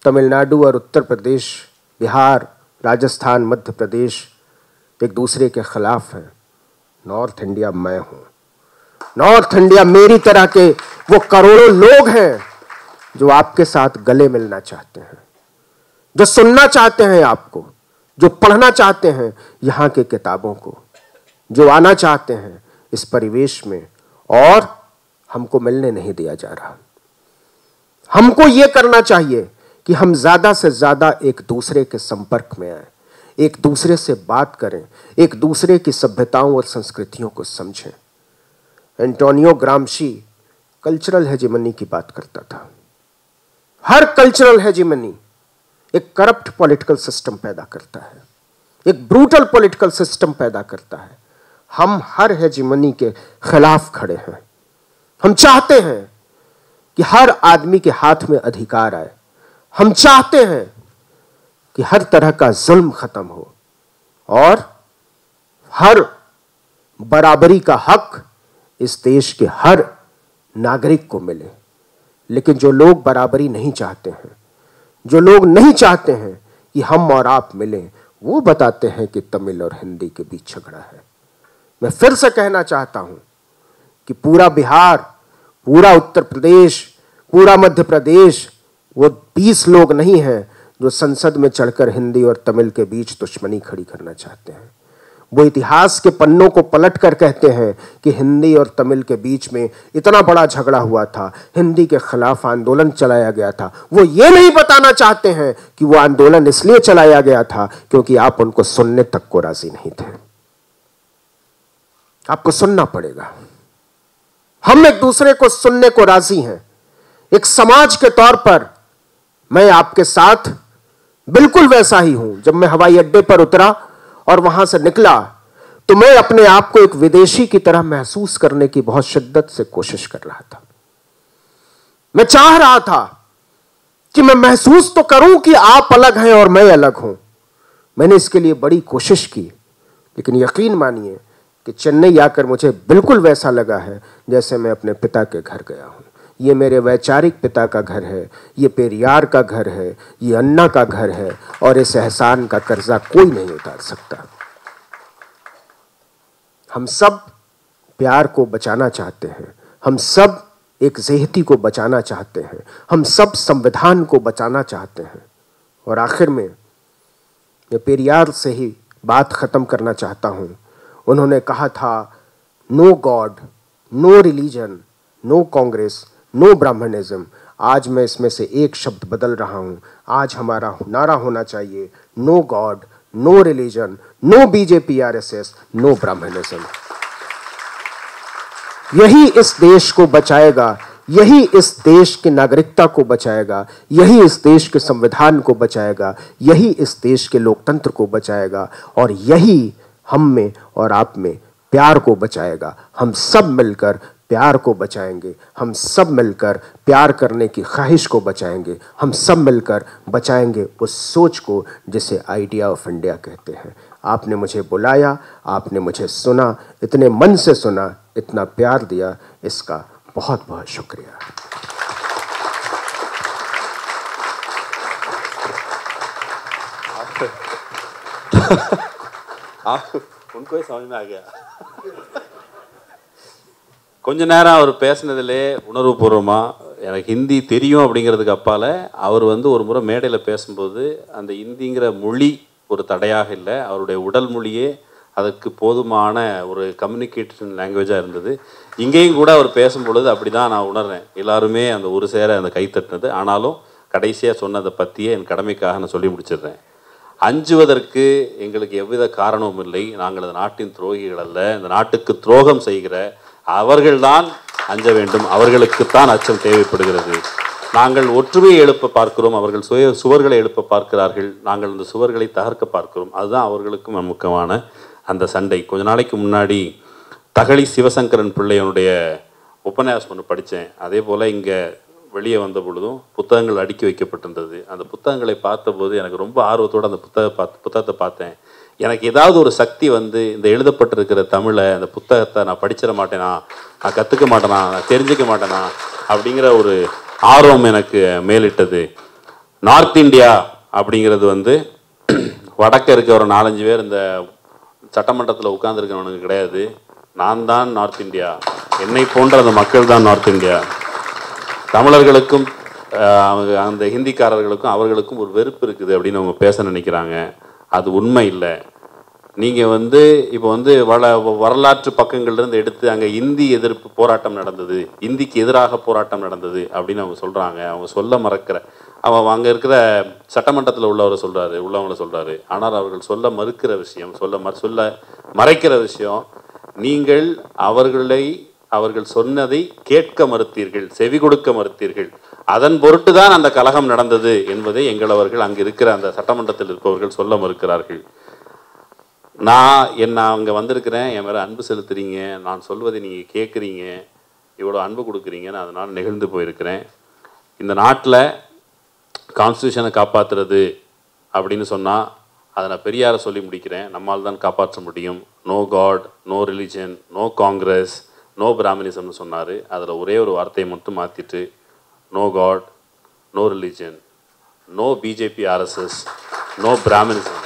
तमिलनाडु और उत्तर प्रदेश, बिहार, राजस्थान, मध्य प्रदेश एक दूसरे के खिलाफ हैं। नॉर्थ इंडिया मैं हूं। नॉर्थ इंडिया मेरी तरह के वो करोड़ों लोग हैं जो आपके साथ गले मिलना चाहते हैं, जो सुनना चाहते हैं आपको, जो पढ़ना चाहते हैं यहां के किताबों को, जो आना चाहते हैं इस परिवेश में, और हमको मिलने नहीं दिया जा रहा। हमको यह करना चाहिए कि हम ज्यादा से ज्यादा एक दूसरे के संपर्क में आए, एक दूसरे से बात करें, एक दूसरे की सभ्यताओं और संस्कृतियों को समझें। एंटोनियो ग्राम्शी कल्चरल हेजेमनी की बात करता था। हर कल्चरल हेजेमनी एक करप्ट पॉलिटिकल सिस्टम पैदा करता है, एक ब्रूटल पॉलिटिकल सिस्टम पैदा करता है। हम हर हेजेमनी के खिलाफ खड़े हैं। हम चाहते हैं कि हर आदमी के हाथ में अधिकार आए। हम चाहते हैं कि हर तरह का जुल्म खत्म हो और हर बराबरी का हक इस देश के हर नागरिक को मिले। लेकिन जो लोग बराबरी नहीं चाहते हैं, जो लोग नहीं चाहते हैं कि हम और आप मिलें, वो बताते हैं कि तमिल और हिंदी के बीच झगड़ा है। मैं फिर से कहना चाहता हूं कि पूरा बिहार, पूरा उत्तर प्रदेश, पूरा मध्य प्रदेश वो 20 लोग नहीं हैं जो संसद में चढ़कर हिंदी और तमिल के बीच दुश्मनी खड़ी करना चाहते हैं। वो इतिहास के पन्नों को पलट कर कहते हैं कि हिंदी और तमिल के बीच में इतना बड़ा झगड़ा हुआ था, हिंदी के खिलाफ आंदोलन चलाया गया था। वो ये नहीं बताना चाहते हैं कि वो आंदोलन इसलिए चलाया गया था क्योंकि आप उनको सुनने तक को राजी नहीं थे। आपको सुनना पड़ेगा। हम एक दूसरे को सुनने को राजी हैं। एक समाज के तौर पर मैं आपके साथ बिल्कुल वैसा ही हूं। जब मैं हवाई अड्डे पर उतरा और वहां से निकला तो मैं अपने आप को एक विदेशी की तरह महसूस करने की बहुत शिद्दत से कोशिश कर रहा था। मैं चाह रहा था कि मैं महसूस तो करूं कि आप अलग हैं और मैं अलग हूं। मैंने इसके लिए बड़ी कोशिश की, लेकिन यकीन मानिए कि चेन्नई आकर मुझे बिल्कुल वैसा लगा है जैसे मैं अपने पिता के घर गया हूं। ये मेरे वैचारिक पिता का घर है, ये पेरियार का घर है, ये अन्ना का घर है, और इस एहसान का कर्जा कोई नहीं उतार सकता। हम सब प्यार को बचाना चाहते हैं, हम सब एक ज़ेहती को बचाना चाहते हैं, हम सब संविधान को बचाना चाहते हैं। और आखिर में मैं पेरियार से ही बात ख़त्म करना चाहता हूँ। उन्होंने कहा था, no god, no religion, no Congress, no brahminism. आज मैं इसमें से एक शब्द बदल रहा हूं। आज हमारा नारा होना चाहिए, no god, no religion, no BJP RSS, no brahminism. यही इस देश को बचाएगा, यही इस देश की नागरिकता को बचाएगा, यही इस देश के संविधान को बचाएगा, यही इस देश के लोकतंत्र को बचाएगा, और यही हम में और आप में प्यार को बचाएगा। हम सब मिलकर प्यार को बचाएंगे, हम सब मिलकर प्यार करने की ख्वाहिश को बचाएंगे, हम सब मिलकर बचाएंगे उस सोच को जिसे आइडिया ऑफ इंडिया कहते हैं। आपने मुझे बुलाया, आपने मुझे सुना, इतने मन से सुना, इतना प्यार दिया, इसका बहुत बहुत शुक्रिया। उनको ही समझ में आ गया. கொஞ்ச நேரம் அவர் பேசினதிலே உணர்வுபூர்வமாக எனக்கு ஹிந்தி தெரியும் அப்படிங்கிறதுக்கு அப்பால் அவர் வந்து ஒரு முறை மேடையில் பேசும்போது அந்த ஹிந்திங்கிற மொழி ஒரு தடையாக இல்லை, அவருடைய உடல் மொழியே அதுக்கு போதுமான ஒரு கம்யூனிகேஷன் லாங்குவேஜாக இருந்தது. இங்கேயும் கூட அவர் பேசும்பொழுது அப்படி தான் நான் உணர்றேன். எல்லாருமே அந்த ஒரு சேர அந்த கைத்தட்டினது. ஆனாலும் கடைசியாக சொன்னதை பற்றியே என் கடமைக்காக நான் சொல்லி முடிச்சிடுறேன். அஞ்சுவதற்கு எங்களுக்கு எவ்வித காரணமும் இல்லை. நாங்கள் இந்த நாட்டின் துரோகிகள் அல்ல. இந்த நாட்டுக்கு துரோகம் செய்கிற அவர்கள்தான் அஞ்ச வேண்டும். அவர்களுக்குத்தான் அச்சம் தேவைப்படுகிறது. நாங்கள் ஒற்றுமையை எழுப்ப பார்க்கிறோம், அவர்கள் சுவர்களை எழுப்ப பார்க்கிறார்கள். நாங்கள் இந்த சுவர்களை தகர்க்க பார்க்கிறோம். அதுதான் அவர்களுக்கும் முக்கியமான அந்த சண்டை. கொஞ்ச நாளைக்கு முன்னாடி தகழி சிவசங்கரன் பிள்ளையனுடைய உபன்யாசம் ஒன்று படித்தேன். அதே போல் இங்கே வெளியே வந்த பொழுதும் புத்தகங்கள் அடுக்கி வைக்கப்பட்டிருந்தது. அந்த புத்தகங்களை பார்த்தபோது எனக்கு ரொம்ப ஆர்வத்தோடு அந்த புத்தகத்தை பார்த்தேன். எனக்கு ஏதாவது ஒரு சக்தி வந்து இந்த எழுதப்பட்டிருக்கிற தமிழை, அந்த புத்தகத்தை நான் படிச்சிட மாட்டேனா, நான் கற்றுக்க மாட்டேனா, நான் தெரிஞ்சுக்க மாட்டேனா அப்படிங்கிற ஒரு ஆர்வம் எனக்கு மேலிட்டது. நார்த் இந்தியா அப்படிங்கிறது வந்து வடக்க இருக்க ஒரு 4-5 பேர் இந்த சட்டமன்றத்தில் உட்கார்ந்துருக்கிறவனுக்கு கிடையாது. நான் தான் நார்த் இந்தியா, என்னை போன்ற அந்த மக்கள் தான் நார்த் இந்தியா. தமிழர்களுக்கும் அந்த ஹிந்திக்காரர்களுக்கும் அவர்களுக்கும் ஒரு வெறுப்பு இருக்குது அப்படின்னு அவங்க பேச நினைக்கிறாங்க. அது உண்மை இல்லை. நீங்கள் வந்து இப்போ வந்து வரலாற்று பக்கங்கள்லேருந்து எடுத்து அங்கே இந்தி எதிர்ப்பு போராட்டம் நடந்தது, இந்திக்கு எதிராக போராட்டம் நடந்தது அப்படின்னு அவங்க சொல்கிறாங்க. அவங்க சொல்ல மறக்கிற அங்கே இருக்கிற சட்டமன்றத்தில் உள்ளவரை சொல்கிறாரு. ஆனால் அவர்கள் சொல்ல மறுக்கிற விஷயம், சொல்ல மறைக்கிற விஷயம், நீங்கள் அவர்கள் சொன்னதை கேட்க மறுத்தீர்கள், செவி கொடுக்க மறுத்தீர்கள். அதன் பொருட்டு தான் அந்த கலகம் நடந்தது என்பதை எங்களவர்கள் அங்கே இருக்கிற அந்த சட்டமன்றத்தில் இருப்பவர்கள் சொல்ல மறுக்கிறார்கள். நான் அங்கே வந்திருக்கிறேன், என் மேலே அன்பு செலுத்துறீங்க, நான் சொல்வதை நீங்கள் கேட்குறீங்க, இவ்வளோ அன்பு கொடுக்குறீங்கன்னு அதனால் நெகிழ்ந்து போயிருக்கிறேன். இந்த நாட்டில் கான்ஸ்டியூஷனை காப்பாற்றுறது அப்படின்னு சொன்னால் அதை நான் பெரியாரை சொல்லி முடிக்கிறேன். நம்மால் தான் காப்பாற்ற முடியும். No God, no religion, no Congress, no பிராமணிசம்னு சொன்னார். அதில் ஒரே ஒரு வார்த்தையை மட்டும் மாற்றிட்டு no God, no religion, no BJP RSS, no பிராமணிசம்.